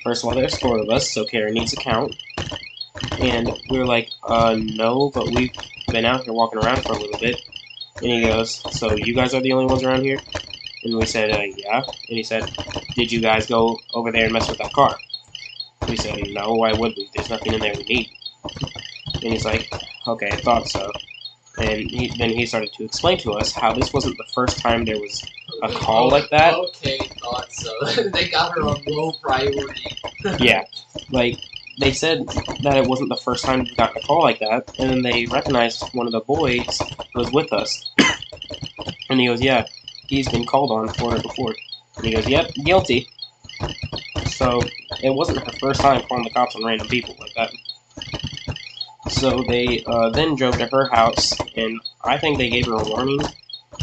First of all, there's 4 of us, so Karen needs to count. And we were like, no, but we've been out here walking around for a little bit. And he goes, so you guys are the only ones around here? And we said, yeah. And he said, did you guys go over there and mess with that car? We said, no, why would we? There's nothing in there we need. And he's like, okay, I thought so. And then he started to explain to us how this wasn't the first time there was a call like that. Okay, thought so. They got her on low priority. Yeah, like, they said that it wasn't the first time we got a call like that, and then they recognized one of the boys who was with us. And he goes, yeah, he's been called on for it before. And he goes, yep, guilty. So, it wasn't her first time calling the cops on random people like that. So they then drove to her house, and I think they gave her a warning.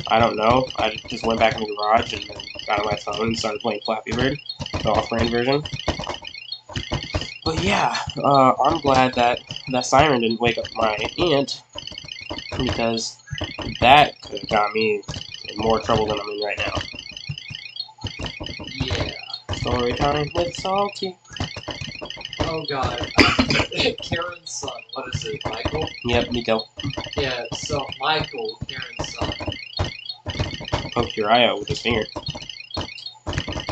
I don't know. I just went back in the garage and then got on my phone and started playing Flappy Bird, the off-brand version. But yeah, I'm glad that that siren didn't wake up my aunt, because that could have got me in more trouble than I'm in right now. Yeah. Story time with Salty. Oh god. Karen's son, what is it, Michael? Yep, Nico. Yeah, so Michael, Karen's son, Poke your eye out with his finger.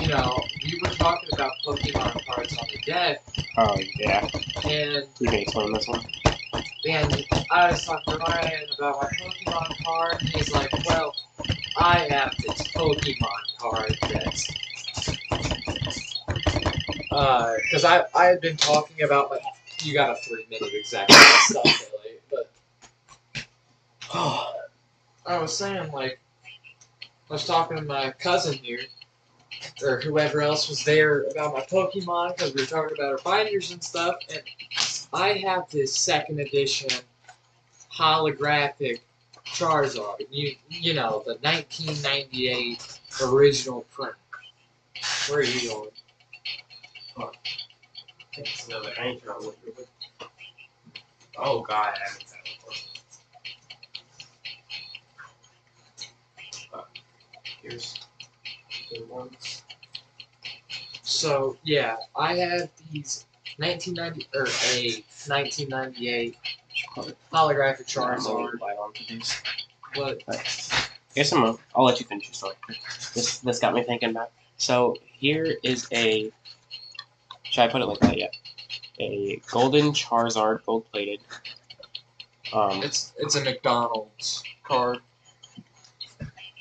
you know, we were talking about Pokemon cards on the deck, Oh, yeah. and You can explain this one. I was talking to Ryan about my Pokemon card, and he's like, well, I have this Pokemon card that's... because I had been talking about, like, you got a 3-minute exactly stuff, really, but... I was saying, like, I was talking to my cousin here, or whoever else was there about my Pokemon, because we were talking about our binders and stuff, and I have this 2nd edition holographic Charizard. You know, the 1998 original print. Where are you going? It's another anchor on it. Oh, God, I haven't that before. Here's the ones. So, yeah, I have these 1998 holographic Charizard. But Here's I'll let you finish your story. This got me thinking about. So here is a. Should I put it like that? Yeah. A golden Charizard, gold plated. it's a McDonald's card.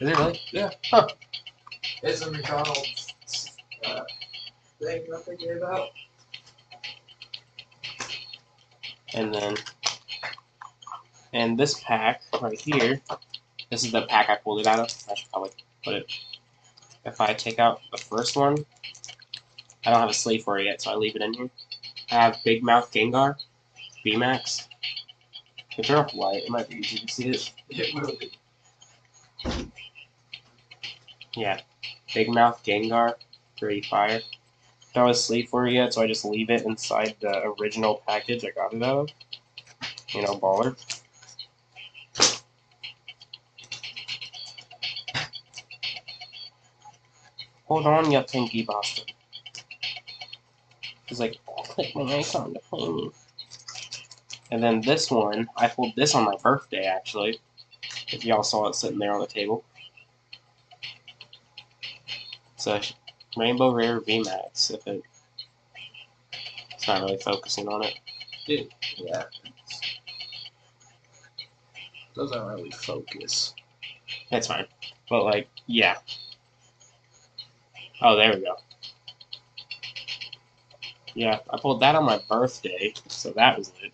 Is it really? Yeah. Huh. It's a McDonald's thing that they gave out. And this pack right here, this is the pack I pulled it out of. I should probably put it. If I take out the first one, I don't have a sleeve for it yet, so I leave it in here. I have Big Mouth Gengar, VMAX. If you turn off the light, it might be easy to see it. It will be. Yeah, Big Mouth Gengar, pretty fire. Don't have a sleeve for it yet, so I just leave it inside the original package I got it out of. You know, baller. Hold on, you tinky bastard. He's like, click my icon to play me. And then this one, I pulled this on my birthday, actually. If y'all saw it sitting there on the table. It's a Rainbow Rare VMAX, if it's not really focusing on it. Yeah. Doesn't really focus. It's fine. But, like, yeah. Oh, there we go. Yeah, I pulled that on my birthday, so that was it.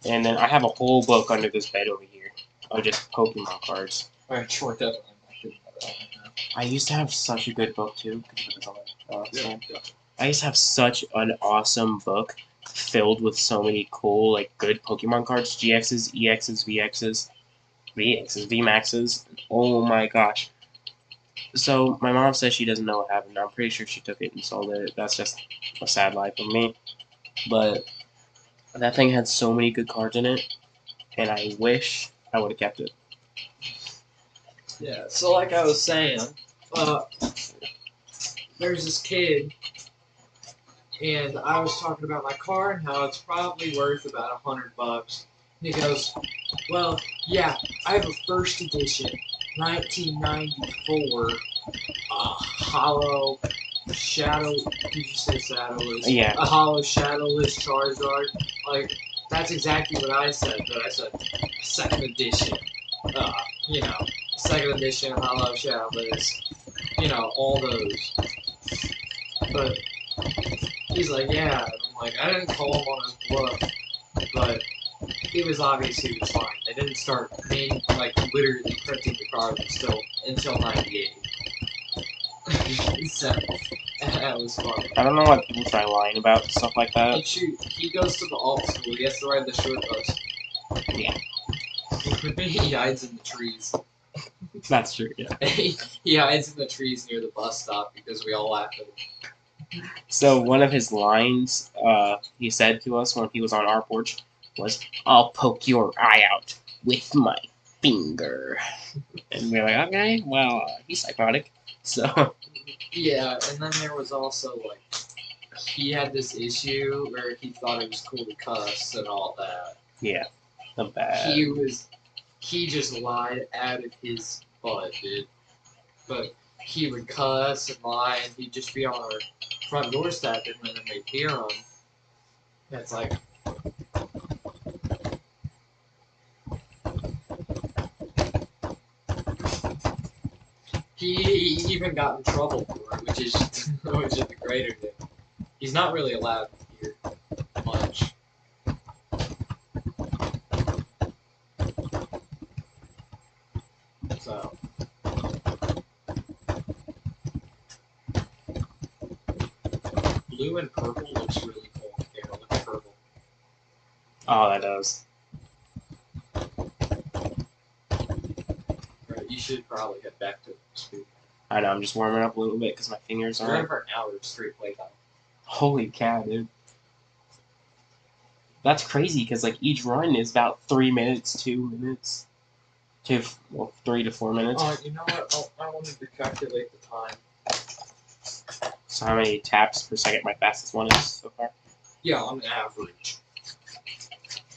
And then I have a whole book under this bed over here of just Pokemon cards. Alright, sure, definitely. I used to have such a good book, too. Yeah. I used to have such an awesome book filled with so many cool, like, good Pokemon cards. GXs, EXs, VMAXs. Oh my gosh. So, my mom says she doesn't know what happened. I'm pretty sure she took it and sold it. That's just a sad life of me. But that thing had so many good cards in it, and I wish I would have kept it. Yeah, so like I was saying, there's this kid, and I was talking about my car and how it's probably worth about $100. And he goes, well, yeah, I have a first edition 1994 hollow shadow. Did you say shadowless? Yeah. A hollow shadowless Charizard. Like, that's exactly what I said. But I said 2nd edition. You know, 2nd edition hollow shadowless. You know, all those. But he's like, yeah. And I'm like, I didn't call him on his bluff, but he was obvious he was fine. They didn't start literally printing the cards until '98. So that was fun. I don't know why people try lying about stuff like that. And shoot, he goes to the alt school. He has to ride the short bus. Yeah. He hides in the trees. That's true, yeah. He hides in the trees near the bus stop because we all laugh at him. So one of his lines he said to us when he was on our porch was, I'll poke your eye out with my finger. And we were like, okay, well, he's psychotic. So Yeah, and then there was also like he had this issue where he thought it was cool to cuss and all that. yeah, the bad. He just lied out of his butt, dude. But he would cuss and lie, and he'd just be on our front doorstep, and then they'd hear him. And it's like, he even got in trouble for it, which is the greater thing. He's not really allowed here much. So. Blue and purple looks really cool. Here, look at purple. Oh, that does. Right, you should probably head back to speed. I know, I'm just warming up a little bit because my fingers We're in are. for an hour of straight playtime. Holy cow, dude. That's crazy because like each run is about 3 minutes, 2 minutes, 3 to 4 minutes. You know what? I wanted to calculate the time. So how many taps per second my fastest one is so far? Yeah, on average.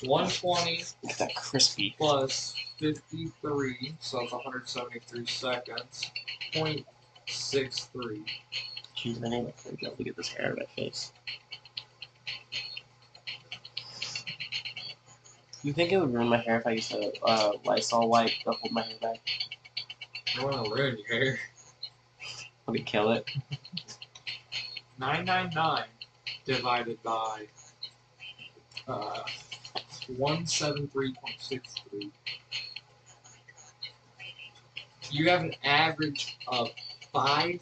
120 Look at that crispy. plus 53, so it's 173 seconds. 0.63. Jeez, I need my fridge up to get this hair out of my face. You think it would ruin my hair if I used a Lysol wipe to hold my hair back? I don't want to ruin your hair. Would it kill it? 999 divided by 173.63. You have an average of 5,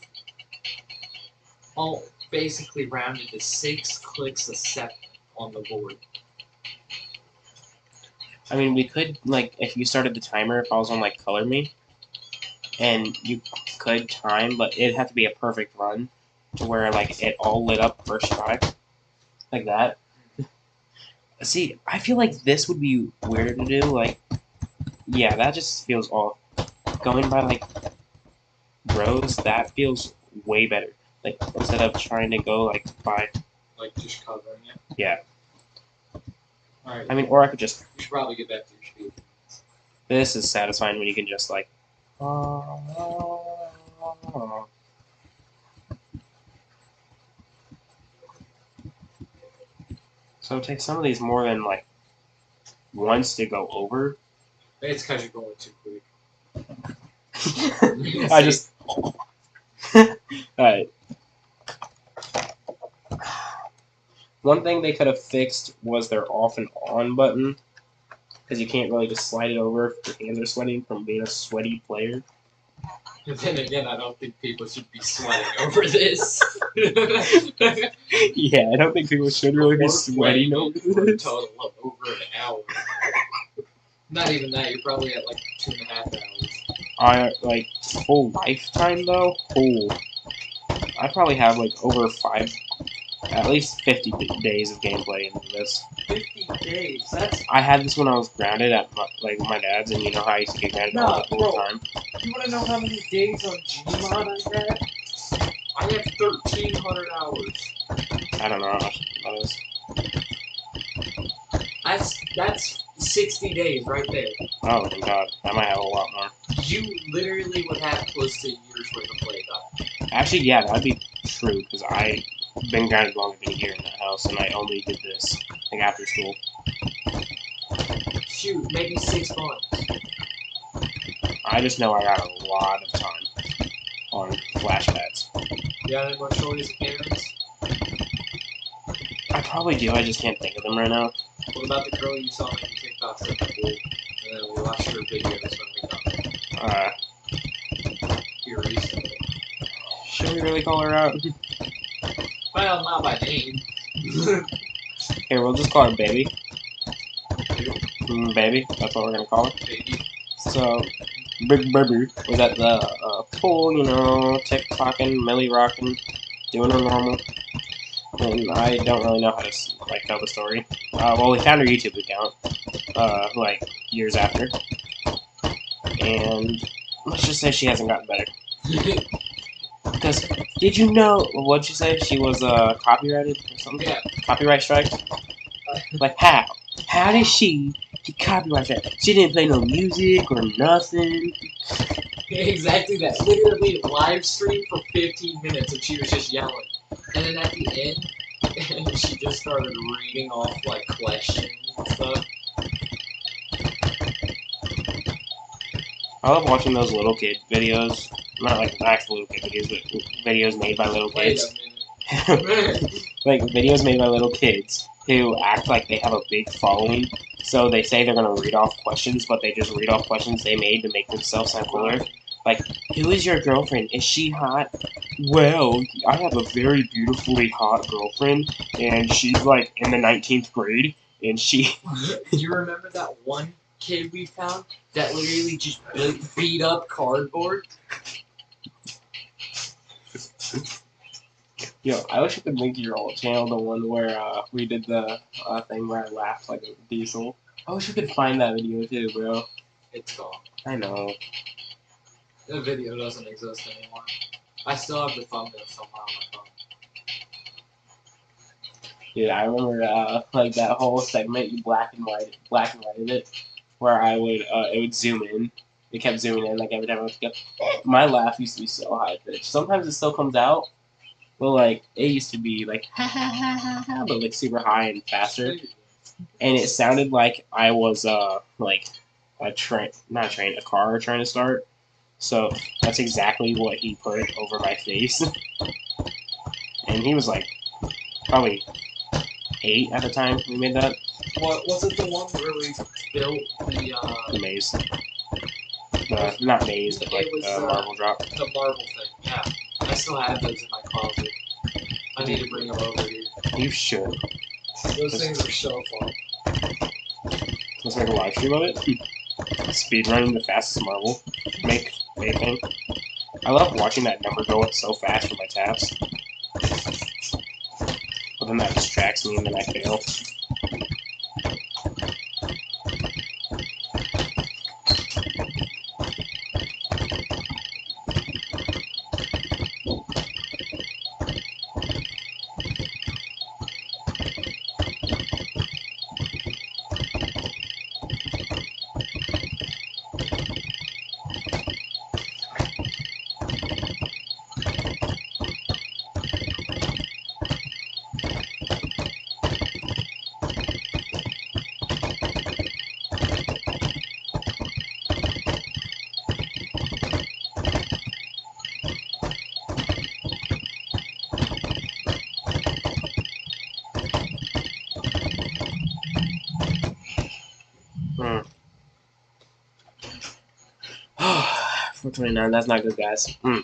basically rounded to 6 clicks a second on the board. I mean, we could, like, if you started the timer, if I was on, like, Color Me, and you could time, but it'd have to be a perfect run to where, like, it all lit up first try. Like that. See, I feel like this would be weird to do, like, yeah, that just feels off. Going by, like, rows, that feels way better. Like, instead of trying to go, like, by... Like, just covering it? Yeah. Alright. I mean, or I could just... You should probably get back to your speed. This is satisfying when you can just, like... So it takes some of these more than, like, once to go over. It's because you're going too quick. I just... Alright. One thing they could have fixed was their off and on button. Because you can't really just slide it over if your hands are sweating from being a sweaty player. But then again, I don't think people should be sweating over this. Yeah, I don't think people should really be sweating over for a this. total of over an hour. Not even that, you're probably at like 2.5 hours. Like, full lifetime though? Oh. I probably have like over 5, at least 50 days of gameplay into this. 50 days? That's... I had this when I was grounded at my dad's, and you know how I used to get grounded all the time? You wanna know how many days on Gmod I had? I have 1,300 hours. I don't know how much that is. That's 60 days right there. Oh my god, I might have a lot more. You literally would have close to a year's worth of playtime. Actually, yeah, that'd be true, because I've been grounded longer than a year in that house, and I only did this, like, after school. Shoot, maybe 6 months. I just know I got a lot of time on flashpads. You got any more stories of parents? I probably do, I just can't think of them right now. What about the girl you saw making TikToks at the pool? And then we watched her videos when we got here recently. Should we really call her out? Well, not by name. Here, we'll just call her Baby. Baby, that's what we're gonna call her. Baby. So, Big Baby was at the pool, you know, tick-tocking, millie-rocking, doing her normal. And I don't really know how to, like, tell the story. Well, we found her YouTube account, like, years after. And let's just say she hasn't gotten better. Because did you know what'd you say? She was copyrighted or something? Yeah. Copyright strike? Like how? How did she get copyright strike? She didn't play no music or nothing. Exactly that. Literally live stream for 15 minutes and she was just yelling. And then at the end, she just started reading off like questions and stuff. I love watching those little kid videos. Not like actual little kid videos, but videos made by little Wait kids. a minute. Like videos made by little kids who act like they have a big following. So they say they're gonna read off questions, but they just read off questions they made to make themselves sound cooler. Like, who is your girlfriend? Is she hot? Well, I have a very beautifully hot girlfriend, and she's like in the 19th grade, and she. Do you remember that one kid we found that literally just beat up cardboard? Yo, I wish I could link your old channel, the one where we did the thing where I laughed like a diesel. I wish we could find that video too, bro. It's gone. I know. The video doesn't exist anymore. I still have the thumbnail somehow on my phone. Dude, I remember like that whole segment you black and whited it, where I would it would zoom in. It kept zooming in like every time I would go. My laugh used to be so high pitched. Sometimes it still comes out, but like it used to be like ha ha ha ha ha, but like super high and faster, and it sounded like I was like a train, not a train, a car trying to start. So that's exactly what he put over my face, and he was like probably 8 at the time we made that. What was it? The one where we built The maze. Not maze, but like it was, marble drop. the marble thing? Yeah, I still have those in my closet. I need to bring them over here. You should. Those things are so fun. Let's make a live stream of it. Speedrunning the fastest marble. Make anything. I love watching that number go up so fast for my taps. But then that distracts me and then I fail. Hmm. 429, that's not good, guys. It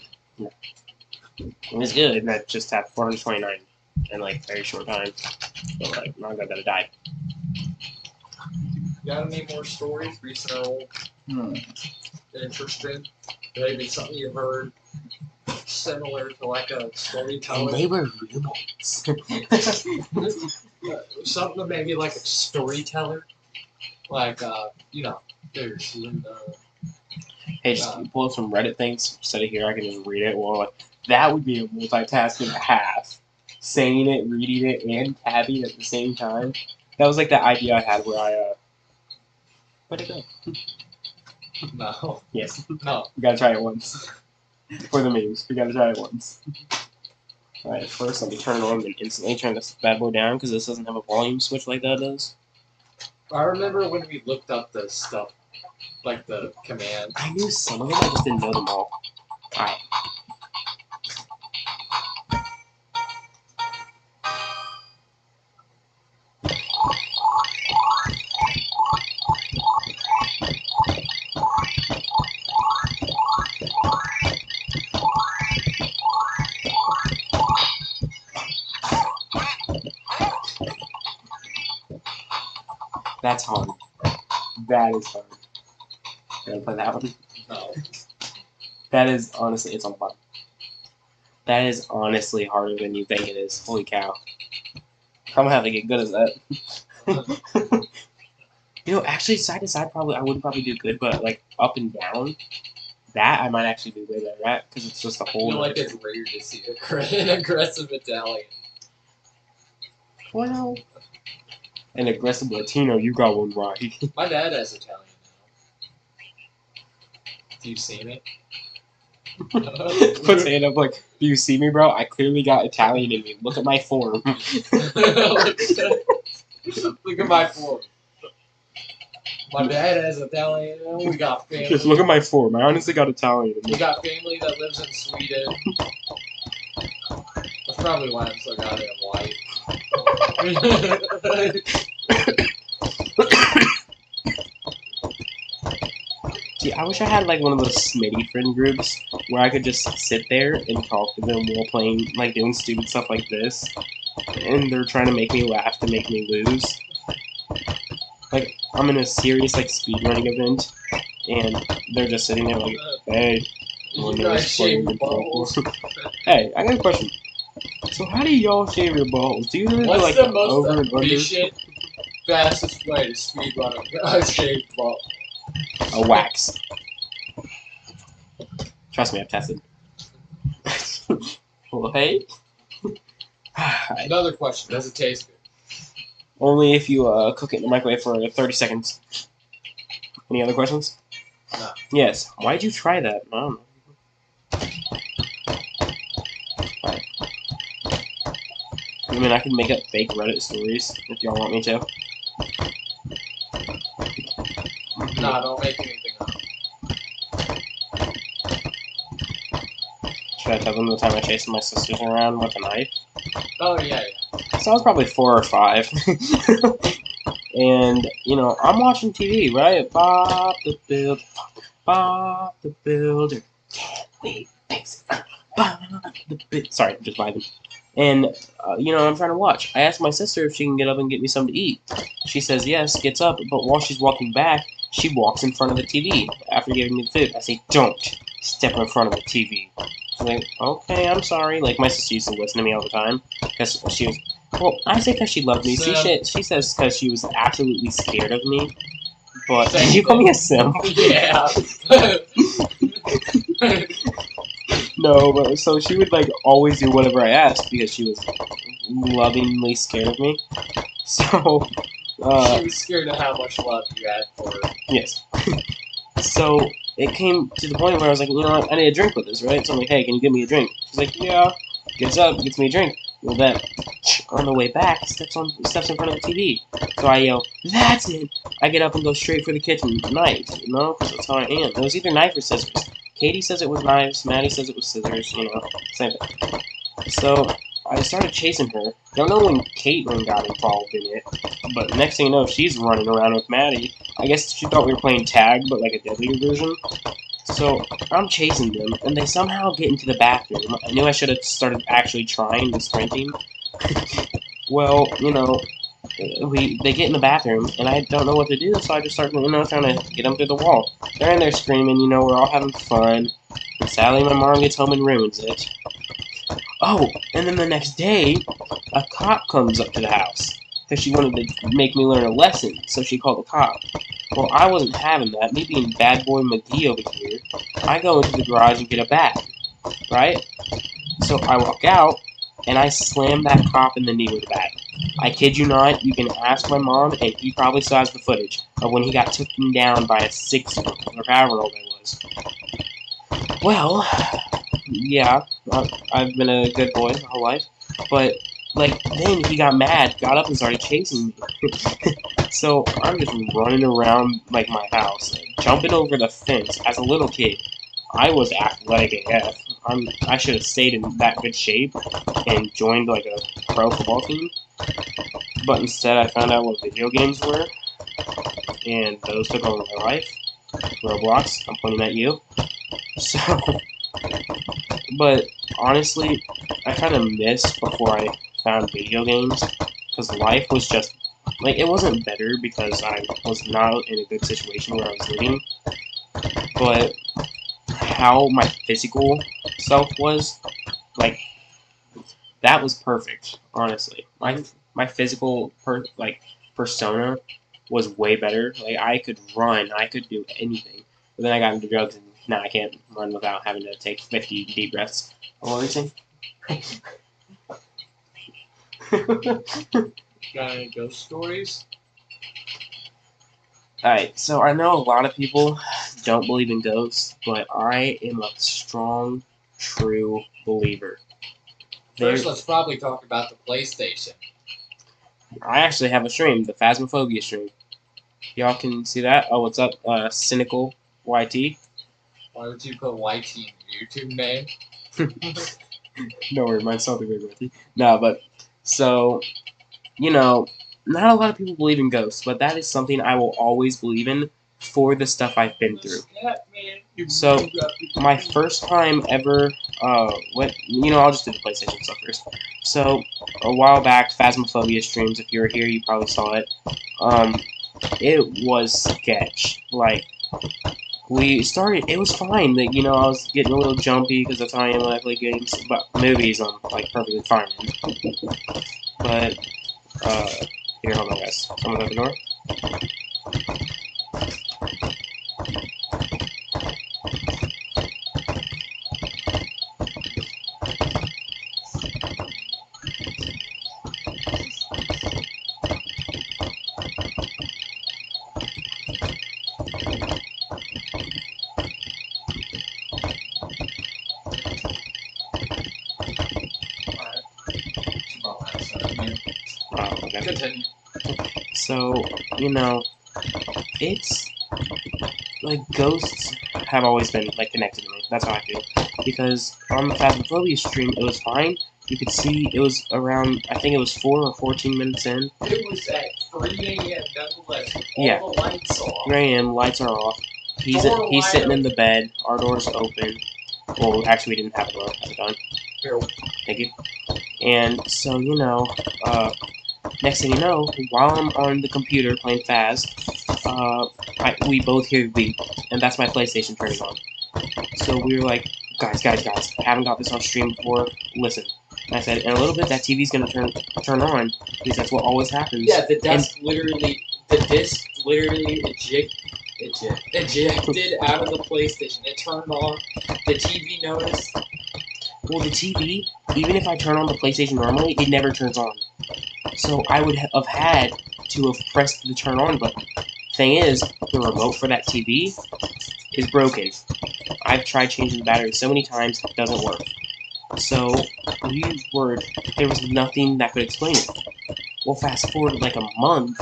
was good, and I just tapped 429 in like very short time. But like, now I'm gonna die. Got any more stories? Recent or old? Interesting. Maybe something you heard similar to like a And storyteller. they were real ones. Something maybe like a storyteller. Like, you know, there's Linda. Hey, just pull up some Reddit things instead of here. I can just read it. Well, like, that would be a multitask and a half. Saying it, reading it, and tabbing at the same time. That was like the idea I had where I where'd it go? No. Yes. No. We gotta try it once. For the memes. We gotta try it once. Alright, first let me turn it on and instantly turn this bad boy down because this doesn't have a volume switch like that does. I remember when we looked up the stuff, like the command. I knew some of them, I just didn't know them all. Alright. That's hard. That is hard. Gotta play that one. No. That is honestly, it's on fun. That is honestly harder than you think it is. Holy cow. I'm gonna have to get good at that. You know, actually, side to side, probably I wouldn't probably do good, but like up and down, That I might actually be way better at because it's just a I whole. feel like it's rare to see an aggressive Italian. Well, an aggressive Latino, you got one right. My dad has Italian now. Do you see me? Puts his hand up like, do you see me, bro? I clearly got Italian in me. Look at my form. Look at my form. My dad has Italian. We got family. Just look at my form. I honestly got Italian in We me. got family that lives in Sweden. That's probably why I'm so goddamn white. See, I wish I had like one of those Smitty friend groups where I could just sit there and talk to them while playing, like doing stupid stuff like this, and they're trying to make me laugh to make me lose. Like I'm in a serious like speedrunning event, and they're just sitting there like, "Hey, You guys shave your balls. Hey, I got a question. So how do y'all shave your balls? Do you really What's like the most over and under? efficient, fastest way to speedrun a shaved ball? A wax. Trust me, I've tested. Well, hey. Another question. Does it taste good? Only if you cook it in the microwave for 30 seconds. Any other questions? No. Yes. Why'd you try that? I don't know. Alright. I mean, I can make up fake Reddit stories if y'all want me to. Nah, don't make anything up. Should I tell them the time I chased my sisters around with a knife? Oh, yeah. So I was probably 4 or 5. And, you know, I'm watching TV, right? Bob the Builder. Bob the Builder. Can't we fix it? Bob the Builder. Sorry, just vibing. And, you know, I'm trying to watch. I asked my sister if she can get up and get me something to eat. She says yes, gets up, but while she's walking back, she walks in front of the TV after giving me the food. I say, don't step in front of the TV. She's like, okay, I'm sorry. Like, my sister used to listen to me all the time. Because she was, well, I say because she loved me. She says because she was absolutely scared of me. But, did you call me a simp? Yeah. No, but so she would like always do whatever I asked because she was lovingly scared of me. So, she was scared of how much love you had for her. Yes. So it came to the point where I was like, you know what, I need a drink with this, right? So I'm like, hey, can you give me a drink? She's like, yeah. Gets up, gets me a drink. Well, then, on the way back, steps in front of the TV. So I yell, that's it! I get up and go straight for the kitchen knife, you know, because that's how I am. It was either knife or scissors. Katie says it was knives, Maddie says it was scissors, you know, same thing. So I started chasing her. Don't know when Caitlin got involved in it, but next thing you know, she's running around with Maddie. I guess she thought we were playing tag, but like a deadlier version. So I'm chasing them, and they somehow get into the bathroom. I knew I should have started actually trying the sprinting. Well, you know, they get in the bathroom, and I don't know what to do, so I just start, you know, trying to get them through the wall. They're in there screaming, you know, we're all having fun. And sadly, my mom gets home and ruins it. Oh, and then the next day, a cop comes up to the house because she wanted to make me learn a lesson, so she called the cop. Well, I wasn't having that. Me being bad boy McGee over here, I go into the garage and get a bat, right? So I walk out, and I slam that cop in the knee with a bat. I kid you not, you can ask my mom, and he probably still has the footage of when he got taken down by a 6-year-old, or however old I was. Well, yeah, I've been a good boy my whole life, but, like, then he got mad, got up and started chasing me. So I'm just running around, like, my house, jumping over the fence as a little kid. I was athletic AF. I should have stayed in that good shape and joined, like, a pro football team. But instead I found out what video games were, and those took over my life. Roblox, I'm pointing at you. So, but honestly, I kind of missed before I found video games, because life was just, like, it wasn't better because I was not in a good situation where I was living, but how my physical self was, like, that was perfect, honestly. My physical, persona was way better. Like, I could run, I could do anything. But then I got into drugs and Nah, I can't run without having to take 50 deep breaths. What were you saying? Got any ghost stories? Alright, so I know a lot of people don't believe in ghosts, but I am a strong, true believer. First, let's probably talk about the PlayStation. I actually have a stream, the Phasmophobia stream. Y'all can see that. Oh, what's up, Cynical YT? Why would you put YT in your YouTube name? No worry, mine's something big YT. No, but, so, you know, not a lot of people believe in ghosts, but that is something I will always believe in for the stuff I've been through. So, my first time ever, I'll just do the PlayStation stuff first. So, a while back, Phasmophobia streams, if you were here, you probably saw it. It was sketch. Like, we started, it was fine. That, I was getting a little jumpy because that's how I am when I play games, but movies I'm, like, perfectly fine in. But, here, hold on, guys. Someone's at the door. Okay. Continue. So, it's like ghosts have always been like connected to me. That's how I feel. Because on the Phasmophobia stream, it was fine. You could see it was around, I think it was 4 or 14 minutes in. It was at 3 a.m. nonetheless. With Yeah. all the lights off. 3 a.m. Lights are off. He's sitting in the bed. Our door's open. Well, actually, we didn't have a door at the time. Here. Thank you. And so, next thing you know, while I'm on the computer playing Phas, we both hear the beep, and that's my PlayStation turning on. So we were like, guys, haven't got this on stream before. Listen. And I said, in a little bit, that TV's gonna turn on because that's what always happens. Yeah, the disc literally ejected out of the PlayStation. It turned on. The TV noticed. Well, the TV, even if I turn on the PlayStation normally, it never turns on. So I would have had to have pressed the turn on button. Thing is, the remote for that TV is broken. I've tried changing the battery so many times, it doesn't work. So, there was nothing that could explain it. Well, fast forward like a month,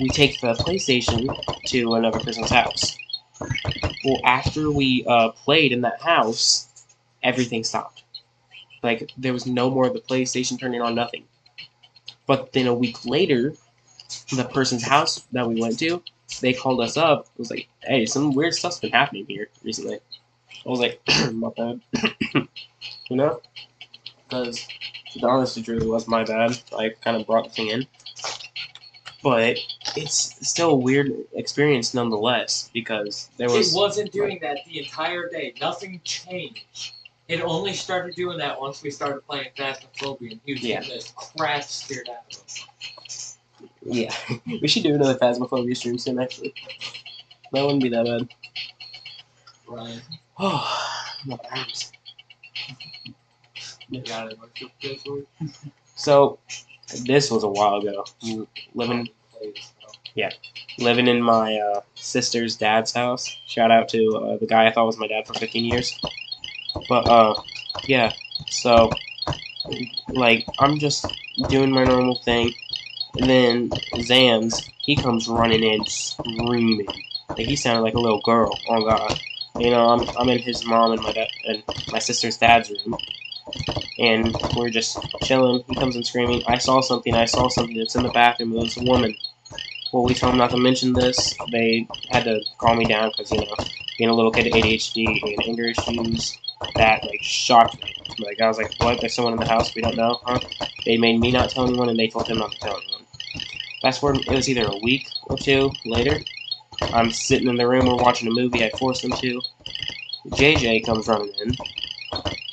we take the PlayStation to another person's house. Well, after we played in that house, everything stopped. Like, there was no more of the PlayStation turning on, nothing. But then a week later, the person's house that we went to, they called us up. It was like, hey, some weird stuff's been happening here recently. I was like, my bad. Because, to be honest, it really was my bad. I kind of brought the thing in. But it's still a weird experience nonetheless, because there was... It wasn't doing that the entire day. Nothing changed. It only started doing that once we started playing Phasmophobia, and he was getting this crap scared out of him. Yeah. We should do another Phasmophobia stream soon, actually. That wouldn't be that bad. Right. Oh, my arms. So, this was a while ago. Living in my sister's dad's house. Shout out to the guy I thought was my dad for 15 years. But, yeah. So, like, I'm just doing my normal thing. And then Zans, he comes running in screaming. Like, he sounded like a little girl. Oh, God. I'm in his mom and my sister's dad's room. And we're just chilling. He comes in screaming, I saw something, it's in the bathroom, it was a woman. Well, we told him not to mention this. They had to calm me down because, being a little kid, ADHD and anger issues, that, like, shocked me. Like, I was like, what? There's someone in the house we don't know, huh? They made me not tell anyone, and they told him not to tell anyone. Fast forward, it was either a week or two later. I'm sitting in the room, we're watching a movie, I forced him to. JJ comes running in.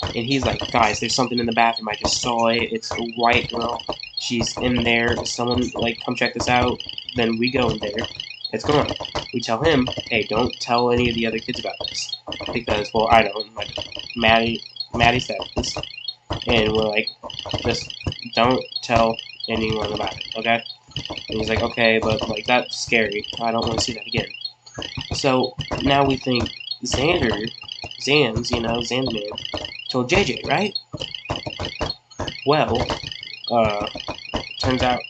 And he's like, guys, there's something in the bathroom. I just saw it. It's a white girl. She's in there. Someone, like, come check this out. Then we go in there. It's gone. We tell him, hey, don't tell any of the other kids about this. Because, well, I don't. Maddie said this. And we're like, just don't tell anyone about it, okay? And he's like, okay, but, like, that's scary. I don't want to see that again. So, now we think Xandman, told JJ, right? Well, turns out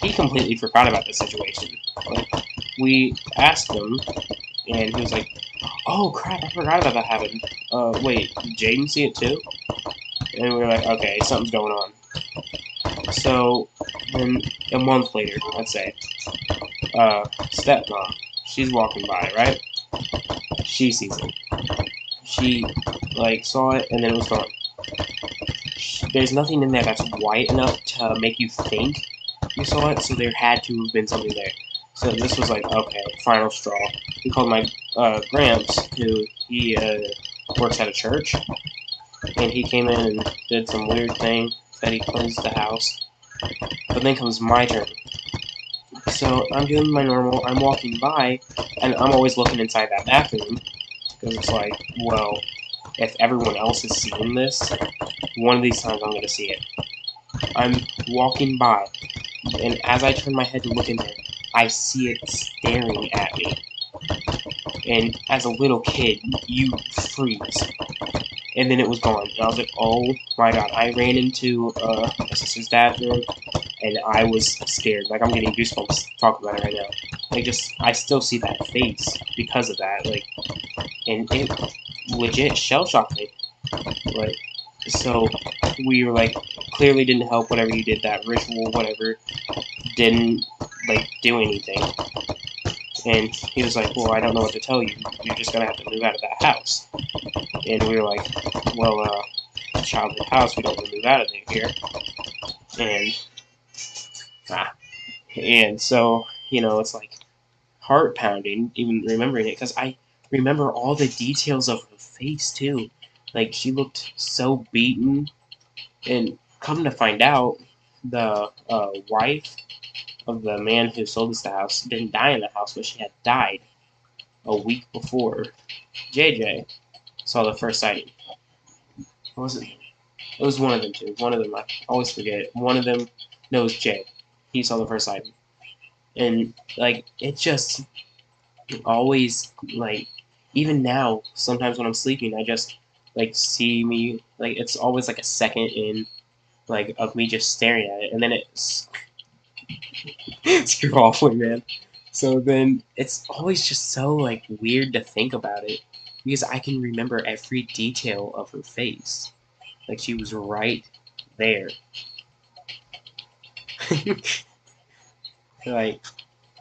he completely forgot about the situation. Like, we asked him, and he was like, oh crap, I forgot about that happened. Wait, did Jaden see it too? And we were like, okay, something's going on. So, then a month later, let's say, stepmom, she's walking by, right? She sees it. She, like, saw it, and then it was gone. There's nothing in there that's white enough to make you think you saw it, so there had to have been something there. So this was like, okay, final straw. We called my Gramps, who he works at a church, and he came in and did some weird thing, said he cleansed the house. But then comes my turn. So I'm doing my normal, I'm walking by, and I'm always looking inside that bathroom, because it's like, well, if everyone else is seeing this, one of these times I'm going to see it. I'm walking by, and as I turn my head to look in there, I see it staring at me. And as a little kid, you freeze. And then it was gone. And I was like, oh my god. I ran into my sister's dad's room, and I was scared. Like, I'm getting goosebumps talking about it right now. Like, I still see that face because of that. Like, and it legit shell-shocked me. Like, so we were like, clearly didn't help whatever you did, that ritual, whatever, didn't, like, do anything. And he was like, well, I don't know what to tell you. You're just gonna have to move out of that house. And we were like, well, childhood house, we don't want to move out of here. And so, you know, it's like heart pounding, even remembering it, because I remember all the details of her face, too. Like, she looked so beaten. And come to find out, the wife of the man who sold us the house didn't die in the house, but she had died a week before JJ saw the first sighting. What was it? It was one of them two. One of them, I always forget. One of them knows Jay. He saw the first sighting. And, like, it just always, like, even now, sometimes when I'm sleeping, I just, like, see me, like, it's always, like, a second in, like, of me just staring at it, and then it's screw off with, man. So then it's always just so, like, weird to think about it, because I can remember every detail of her face. Like, she was right there. Like,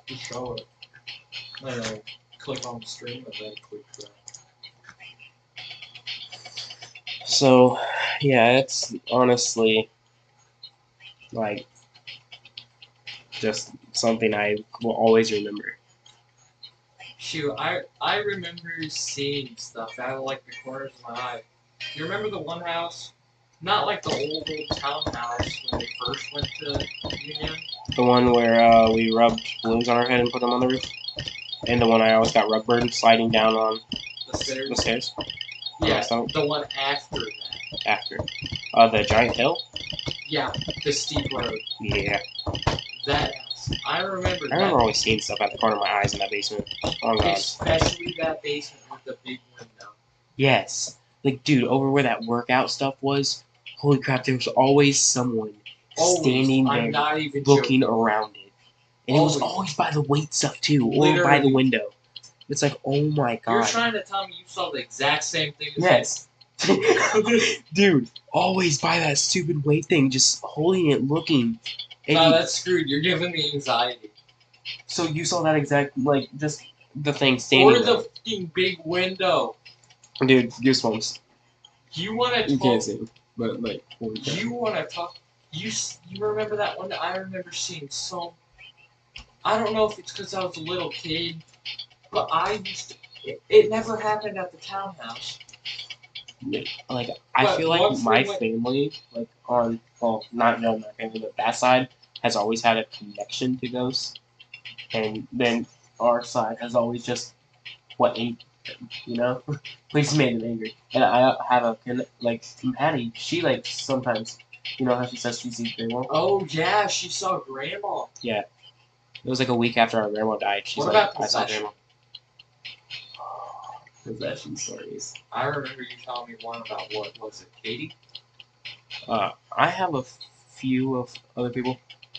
Just show it. Click on the stream and then click that. so, yeah, it's honestly, like, just something I will always remember. Shoot, I remember seeing stuff out of like the corners of my eye. You remember the one house? Not like the old townhouse when we first went to Union. The one where we rubbed balloons on our head and put them on the roof? And the one I always got rug burn sliding down on The stairs? the stairs? Yeah, the one after that. After. The giant hill? Yeah, the steep road. Yeah. That house. I remember always seeing stuff at the corner of my eyes in that basement. Oh god. Especially that basement with the big window. Yes. Like, dude, over where that workout stuff was, holy crap, there was always someone standing there looking around it. And it was always by the weight stuff, too, or by the window. It's like, oh my god. You're trying to tell me you saw the exact same thing as Yes. Dude, always by that stupid weight thing, just holding it, looking. No, that's screwed. You're giving me anxiety. So you saw that exact, like, just the thing standing there. Or the fucking big window. Dude, goosebumps. You want to talk... You can't see him, but, like... You want to talk... You remember that one that I remember seeing some... I don't know if it's because I was a little kid, but I used to... It never happened at the townhouse. Like, I feel like my family, like, on... Well, not my family, but that side, has always had a connection to ghosts. And then our side has always just what angered him, you know? We just made him angry. And I have a like Maddie. She like sometimes, you know how she says she sees grandma. Oh yeah, she saw grandma. Yeah, it was like a week after our grandma died. She's What like, about I saw possession? grandma. Possession stories. I remember you telling me one about what was it, Katie? I have a few of other people.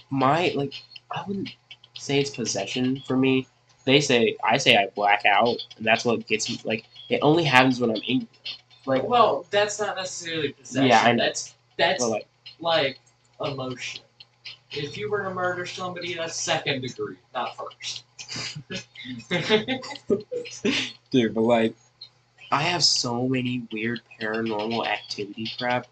My like, I wouldn't say it's possession for me. I say I black out, and that's what gets me. Like, it only happens when I'm angry. Like, Well, that's not necessarily possession. Yeah, I know. That's but like emotion. If you were to murder somebody, that's second degree, not first. dude, but like, I have so many weird paranormal activity crap.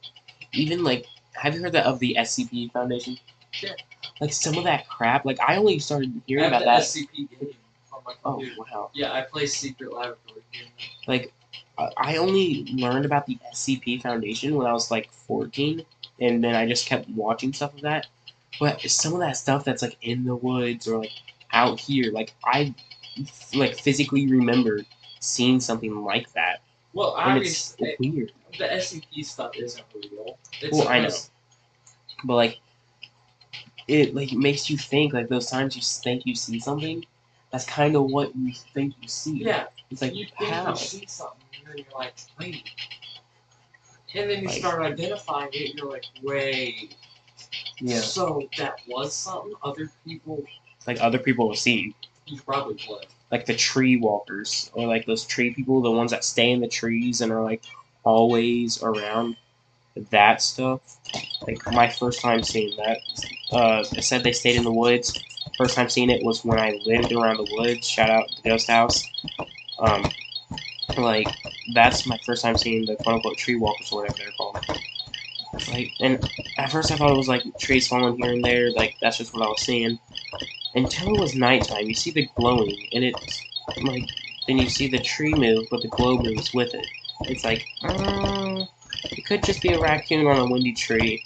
Even like, have you heard that of the SCP Foundation? Yeah. Like some of that crap. Like I only started I hearing have about the that. SCP game on my Oh computer. wow. Yeah, I play Secret Laboratory. Like, I only learned about the SCP Foundation when I was like 14, and then I just kept watching stuff of that. But some of that stuff that's like in the woods or like out here, like I like physically remember seeing something like that, Well, and it's obviously, weird. the SCP stuff isn't real. It's Well, I know, supposed- but like it like makes you think like those times you think you see something, that's kind of what you think you see. Yeah, It's like you think how? you see something, and then you're like, wait. And then you Like- start identifying it, and you're like, wait. Yeah. So that was something other people Like other people will see. you probably play. Like the tree walkers, or like those tree people, the ones that stay in the trees and are like always around. That stuff. Like my first time seeing that, it said they stayed in the woods. First time seeing it was when I lived around the woods. Shout out the ghost house. Like that's my first time seeing the quote unquote tree walkers or whatever they're called. Like, and at first I thought it was like trees falling here and there. Like that's just what I was seeing. Until it was nighttime, you see the glowing, and it's like then you see the tree move, but the glow moves with it. It's like, it could just be a raccoon on a windy tree,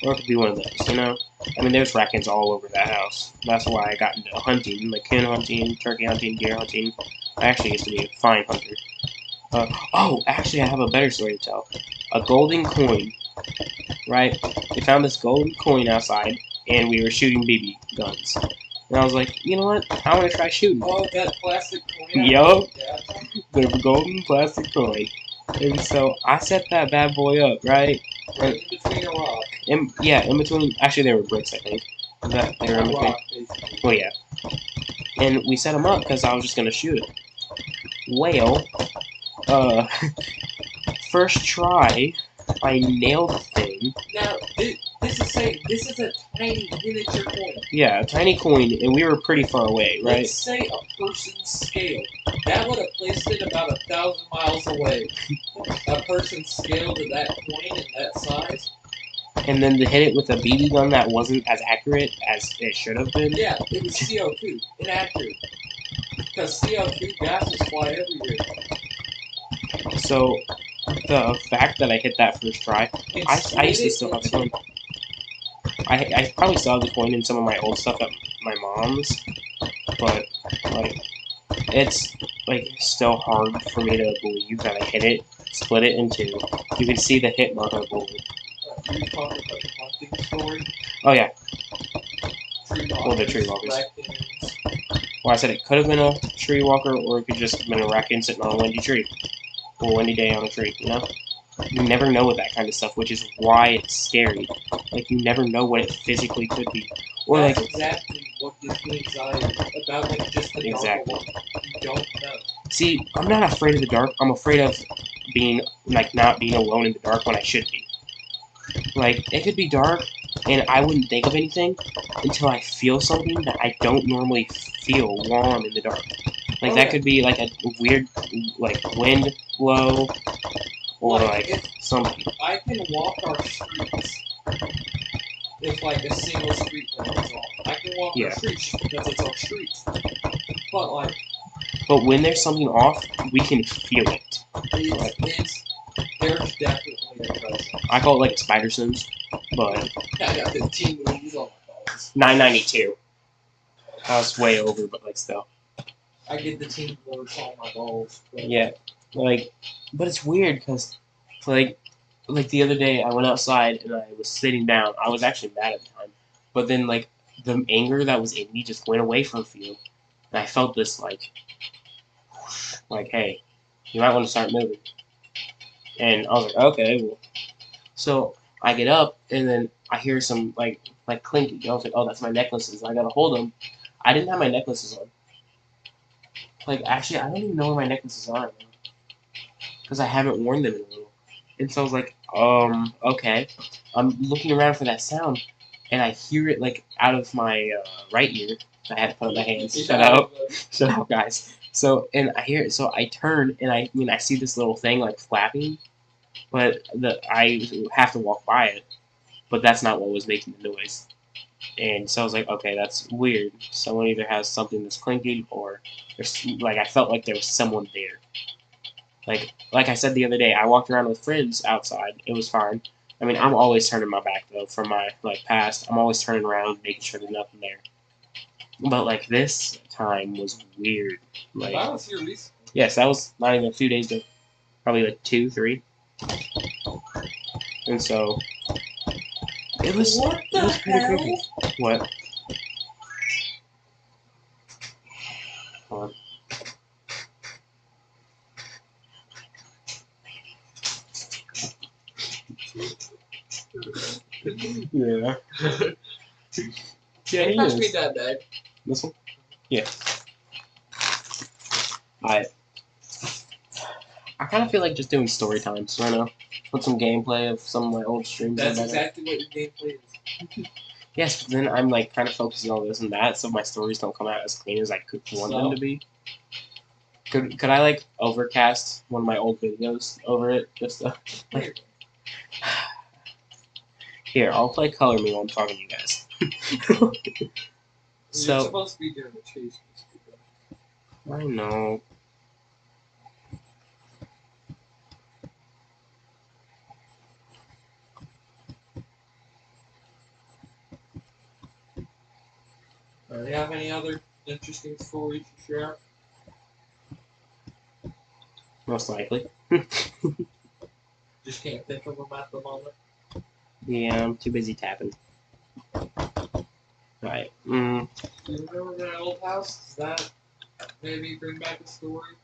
or it could be one of those, you know? I mean, there's raccoons all over that house. That's why I got into hunting, like coon hunting, turkey hunting, deer hunting. I actually used to be a fine hunter. Oh, actually, I have a better story to tell. A golden coin, right? We found this golden coin outside, and we were shooting BB guns. And I was like, you know what? I want to try shooting. Oh, that plastic coin. Yup. Yeah. The golden plastic coin. And so I set that bad boy up, right? Right in between a rock. In between. Actually, they were bricks, I think. That they were in A between. rock, basically. Well, yeah. And we set them up because I was just gonna shoot it. Well, first try, I nailed the thing. Now, this is a tiny miniature coin. Yeah, a tiny coin, and we were pretty far away, right? Let's say a person's scale. That would have placed it about 1,000 miles away. A person's scale to that coin and that size. And then to hit it with a BB gun that wasn't as accurate as it should have been. Yeah, it was CO2. Inaccurate. Because CO2 gases fly everywhere. So, the fact that I hit that first try, I used to still have the coin. I probably still have the coin in some of my old stuff at my mom's, but like it's like still hard for me to believe that I hit it, split it in two. You can see the hit mark on the bullet. You talking about the hunting story? Oh yeah, Tree walkers, well the tree walkers. raccoons. Well, I said it could have been a tree walker, or it could just have been a raccoon sitting on a windy tree, or a windy day on a tree. You know, you never know with that kind of stuff, which is why it's scary. Like you never know what it physically could be, or That's like exactly what gives me anxiety about like just the dark Exactly. alone. You don't know. See, I'm not afraid of the dark. I'm afraid of being like not being alone in the dark when I should be. Like it could be dark and I wouldn't think of anything until I feel something that I don't normally feel while I'm in the dark. Like Oh, that yeah. could be like a weird like wind blow or Like, like something. I can walk our streets if like a single street lamp is on. I can walk Yeah. our streets because it's our streets. But like But when there's something off, we can feel it. it's there's definitely a presence. I call it like spider sense, but I got the tingles on my balls. 992. I was way over, but like still. I get the team votes on my balls. Yeah, like, but it's weird because, like the other day I went outside and I was sitting down. I was actually mad at the time, but then like the anger that was in me just went away for a few, and I felt this like hey, you might want to start moving. And I was like, okay, well. So I get up and then I hear some like clinking. I was like, oh, that's my necklaces. I gotta hold them. I didn't have my necklaces on. Like actually, I don't even know where my necklaces are now because I haven't worn them in a little. And so I was like, okay. I'm looking around for that sound, and I hear it like out of my right ear. I had to put up my hands. Shut up, shut up, guys. So and I hear it. So I turn and I see this little thing like flapping, but I have to walk by it. But that's not what was making the noise. And so I was like, okay, that's weird. Someone either has something that's clinking, or there's like I felt like there was someone there. Like I said the other day, I walked around with friends outside. It was fine. I mean, I'm always turning my back though from my like past. I'm always turning around, making sure there's nothing there. But like this time was weird. Like That was here recently. yes, that was not even a few days ago. Probably like 2, 3. And so it was. What the it was pretty hell? creepy. What? Hold on. Yeah. Yeah, he Pass me is. that bag. This one? Yeah. I kind of feel like just doing story times right now. Put some gameplay of some of my old streams. That's in there. exactly what your gameplay is. Yes, but then I'm like kind of focusing on this and that, so my stories don't come out as clean as I could want them to be. Could I like overcast one of my old videos over it just like here? I'll play Color Me while I'm talking to you guys. You're So supposed to be doing the chase. I know. Do you have any other interesting stories to share? Most likely. Just can't think of them at the moment. Yeah, I'm too busy tapping. Right. Do you remember that old house? Does that maybe bring back a story?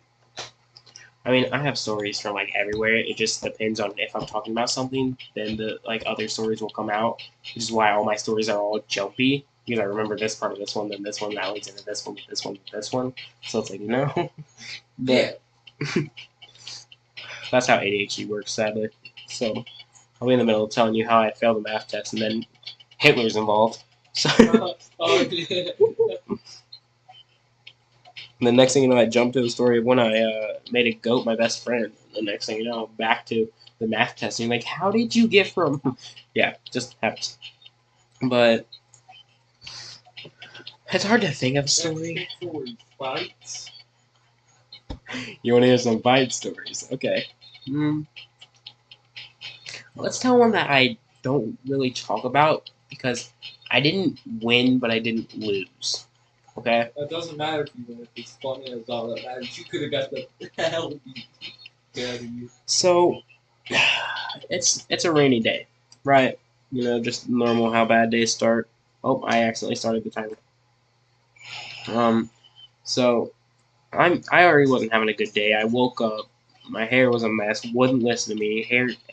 I mean, I have stories from like everywhere. It just depends on if I'm talking about something, then the like other stories will come out. Which is why all my stories are all jumpy. Because I remember this part of this one, then this one, that leads into this one, this one, this one. So it's like but that's how ADHD works, sadly. So I'll be in the middle of telling you how I failed the math test, and then Hitler's involved. So Oh, yeah. the next thing you know, I jumped to the story of when I made a goat my best friend. The next thing you know, back to the math testing. Like, how did you get from? Yeah, just happens. But it's hard to think of a story. Fights. You want to hear some fight stories? Okay. Let's tell one that I don't really talk about because I didn't win, but I didn't lose. Okay. It doesn't matter if you win. If it's funny, it's all that matters. You could have got the hell beat out of you. So it's a rainy day, right? You know, just normal how bad days start. Oh, I accidentally started the timer. So I already wasn't having a good day. I woke up, my hair was a mess, wouldn't listen to me.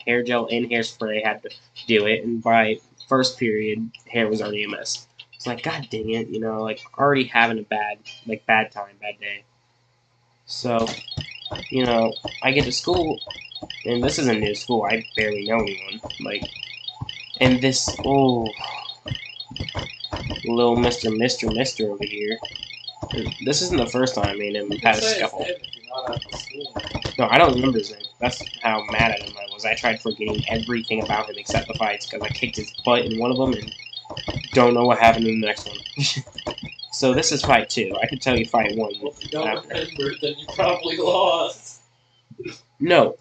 Hair gel and hairspray had to do it, and by first period, hair was already a mess. It's like, God dang it, you know, like already having a bad time, bad day. So, you know, I get to school, and this is a new school. I barely know anyone. Like, and this, oh, little Mister over here. This isn't the first time me and him had a scuffle. No, I don't remember his name. That's how mad at him I was. I tried forgetting everything about him except the fights because I kicked his butt in one of them and don't know what happened in the next one. So this is fight 2. I could tell you fight 1. Well, if you don't remember, then you probably lost. No,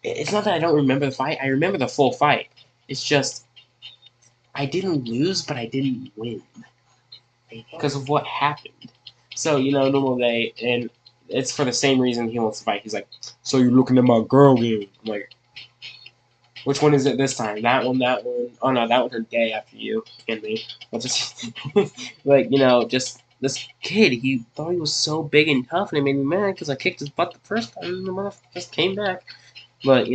it's not that I don't remember the fight. I remember the full fight. It's just I didn't lose, but I didn't win because of what happened. So, normal day, and it's for the same reason he wants to fight. He's like, so you're looking at my girl game. I'm like, which one is it this time? That one, that one. Oh no, that one her day after you and me. But just, like, just this kid, he thought he was so big and tough, and it made me mad because I kicked his butt the first time, and the motherfucker just came back. But,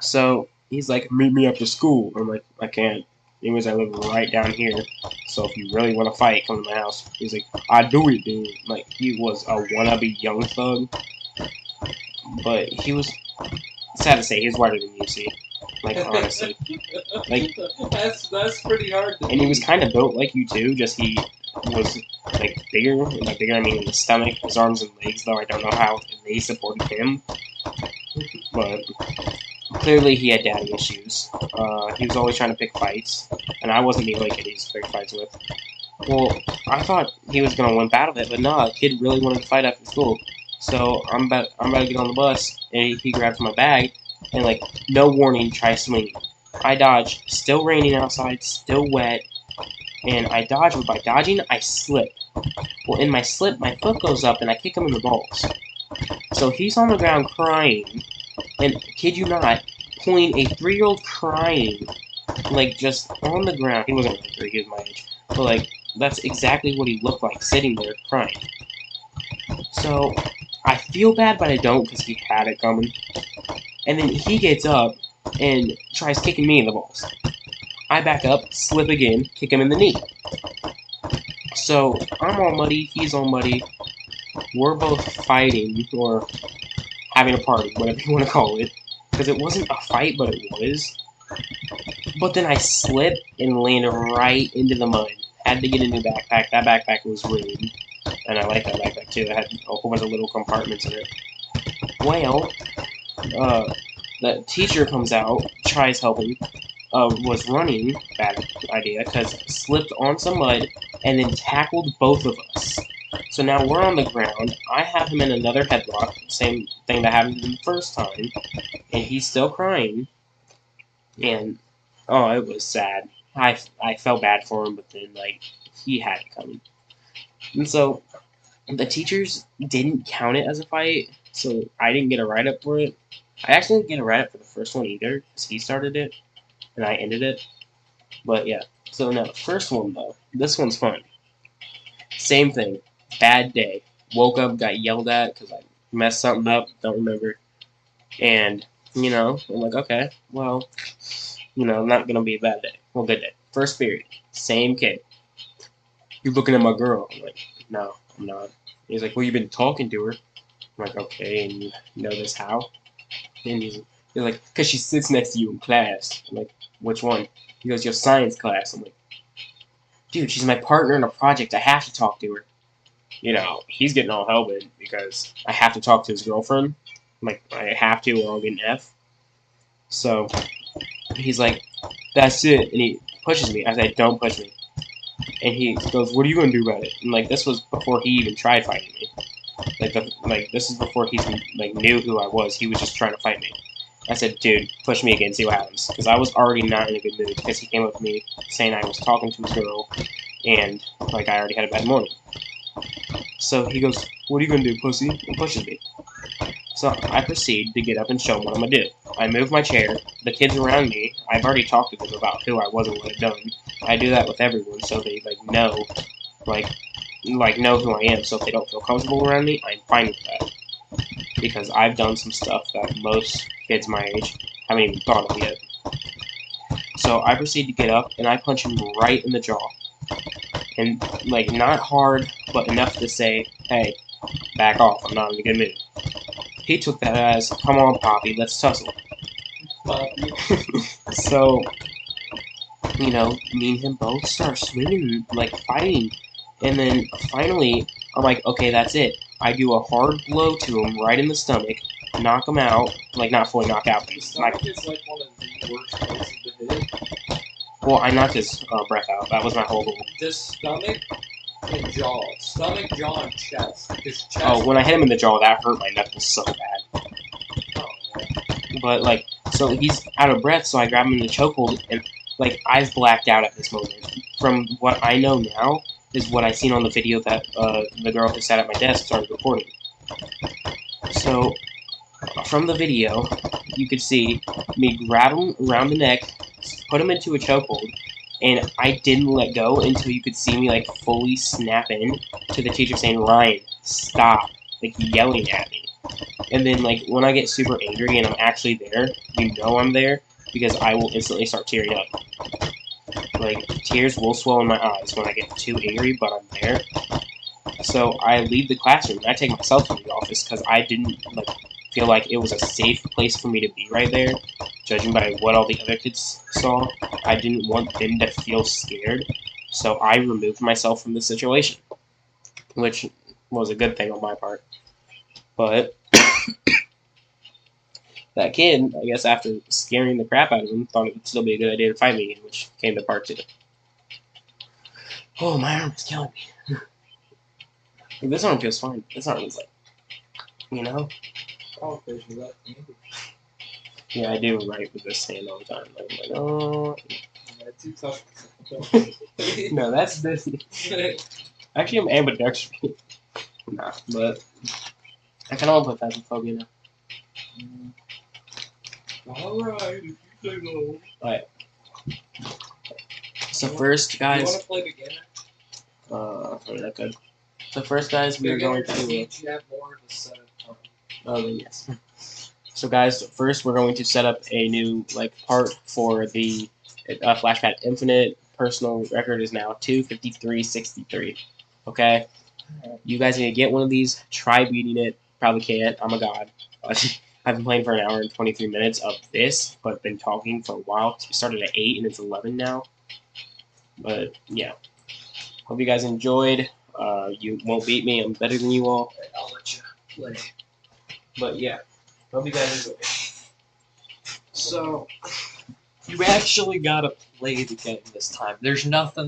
so he's like, meet me after school. I'm like, I can't. Anyways, I live right down here. So if you really want to fight, come to my house. He's like, I do it, dude. Like, he was a wannabe young thug. But he was, sad to say, he was whiter than you, see. Like, honestly. Like, that's pretty hard to and he was kind of built like you, too. Just he was, like, bigger. And by bigger, I mean in his stomach, his arms and legs, though I don't know how they supported him. But clearly he had daddy issues. He was always trying to pick fights, and I wasn't the only kid he used to pick fights with. Well, I thought he was gonna limp out of it, but no, a kid really wanted to fight after school. So I'm about to get on the bus, and he grabs my bag, and like no warning, tries swinging. I dodge. Still raining outside, still wet, and I dodge. But by dodging, I slip. Well, in my slip, my foot goes up, and I kick him in the balls. So he's on the ground crying. And kid you not, pulling a 3-year-old crying, like just on the ground. He wasn't really 3, he was my age, but like that's exactly what he looked like, sitting there crying. So I feel bad, but I don't because he had it coming. And then he gets up and tries kicking me in the balls. I back up, slip again, kick him in the knee. So I'm all muddy, he's all muddy. We're both fighting or having a party, whatever you want to call it. Because it wasn't a fight, but it was. But then I slipped and landed right into the mud. Had to get a new backpack. That backpack was ruined. And I like that backpack too. It had a whole bunch of little compartments in it. Well, the teacher comes out, tries helping, was running, bad idea, because slipped on some mud and then tackled both of us. So now we're on the ground. I have him in another headlock, same thing that happened the first time, and he's still crying. And oh, it was sad. I felt bad for him, but then like he had it coming. And so the teachers didn't count it as a fight, so I didn't get a write up for it. I actually didn't get a write up for the first one either, because he started it and I ended it. But yeah, so now the first one though, this one's fun. Same thing, bad day. Woke up, got yelled at because I messed something up, don't remember. And, I'm like, okay, well, not gonna be a bad day. Well, good day. First period, same kid. You looking at my girl? I'm like, no, I'm not. He's like, well, you've been talking to her. I'm like, okay, and you know this how? And he's like, because she sits next to you in class. I'm like, which one? He goes, your science class. I'm like, dude, she's my partner in a project. I have to talk to her. He's getting all hellbent because I have to talk to his girlfriend. I'm like, I have to or I'll get an F. So he's like, that's it. And he pushes me. I said, don't push me. And he goes, what are you going to do about it? And like, this was before he even tried fighting me. This is before he knew who I was. He was just trying to fight me. I said, dude, push me again, see what happens. Because I was already not in a good mood because he came up to me saying I was talking to his girl and I already had a bad morning. So he goes, what are you going to do, pussy? And pushes me. So I proceed to get up and show him what I'm going to do. I move my chair. The kids around me, I've already talked to them about who I was and what I've done. I do that with everyone so they know who I am. So if they don't feel comfortable around me, I'm fine with that. Because I've done some stuff that most kids my age haven't even thought of yet. So I proceed to get up and I punch him right in the jaw. And not hard, but enough to say, hey, back off, I'm not in a good mood. He took that as, come on, Poppy, let's tussle. So, me and him both start swinging, fighting. And then, finally, I'm like, okay, that's it. I do a hard blow to him right in the stomach, knock him out. Not fully knock out. The stomach is, one of the worst places to hit. Well, I knocked his breath out. That was my whole goal. Just stomach and jaw. Stomach, jaw, and chest. His chest. Oh, when I hit him in the jaw, that hurt my knuckles so bad. Oh, man. But, so he's out of breath, so I grab him in the chokehold, and, I've blacked out at this moment. From what I know now, is what I seen on the video that the girl who sat at my desk started recording. So, from the video, you could see me grab him around the neck, put him into a chokehold, and I didn't let go until you could see me, like, fully snap in to the teacher saying, "Ryan, stop," like, yelling at me. And then, like, when I get super angry and I'm actually there, you know I'm there, because I will instantly start tearing up. Like, tears will swell in my eyes when I get too angry, but I'm there. So I leave the classroom, and I take myself to the office, because I didn't, like, feel like it was a safe place for me to be right there, judging by what all the other kids saw. I didn't want them to feel scared, so I removed myself from the situation, which was a good thing on my part. But that kid, I guess after scaring the crap out of him, thought it would still be a good idea to fight me, which came to part 2. Oh, my arm is killing me. This arm feels fine. This arm is like, you know? Yeah, I do write with this hand all the time. Like, oh. No, that's this. Actually, I'm ambidextrous. Nah, but I kind of want to put phasmophobia now. Alright. So first, guys. You want to play beginner? Probably that good. So first, guys, we are going to. Oh, yes. So guys, first we're going to set up a new part for the flashpad infinite. Personal record is now 253.63. Okay, you guys need to get one of these. Try beating it. Probably can't. I'm a god. I've been playing for an hour and 23 minutes of this, but been talking for a while. We started at 8 and it's 11 now. But yeah, hope you guys enjoyed. You won't beat me. I'm better than you all. I'll let you play. But yeah, hope you guys enjoy. So, you actually gotta play the game this time. There's nothing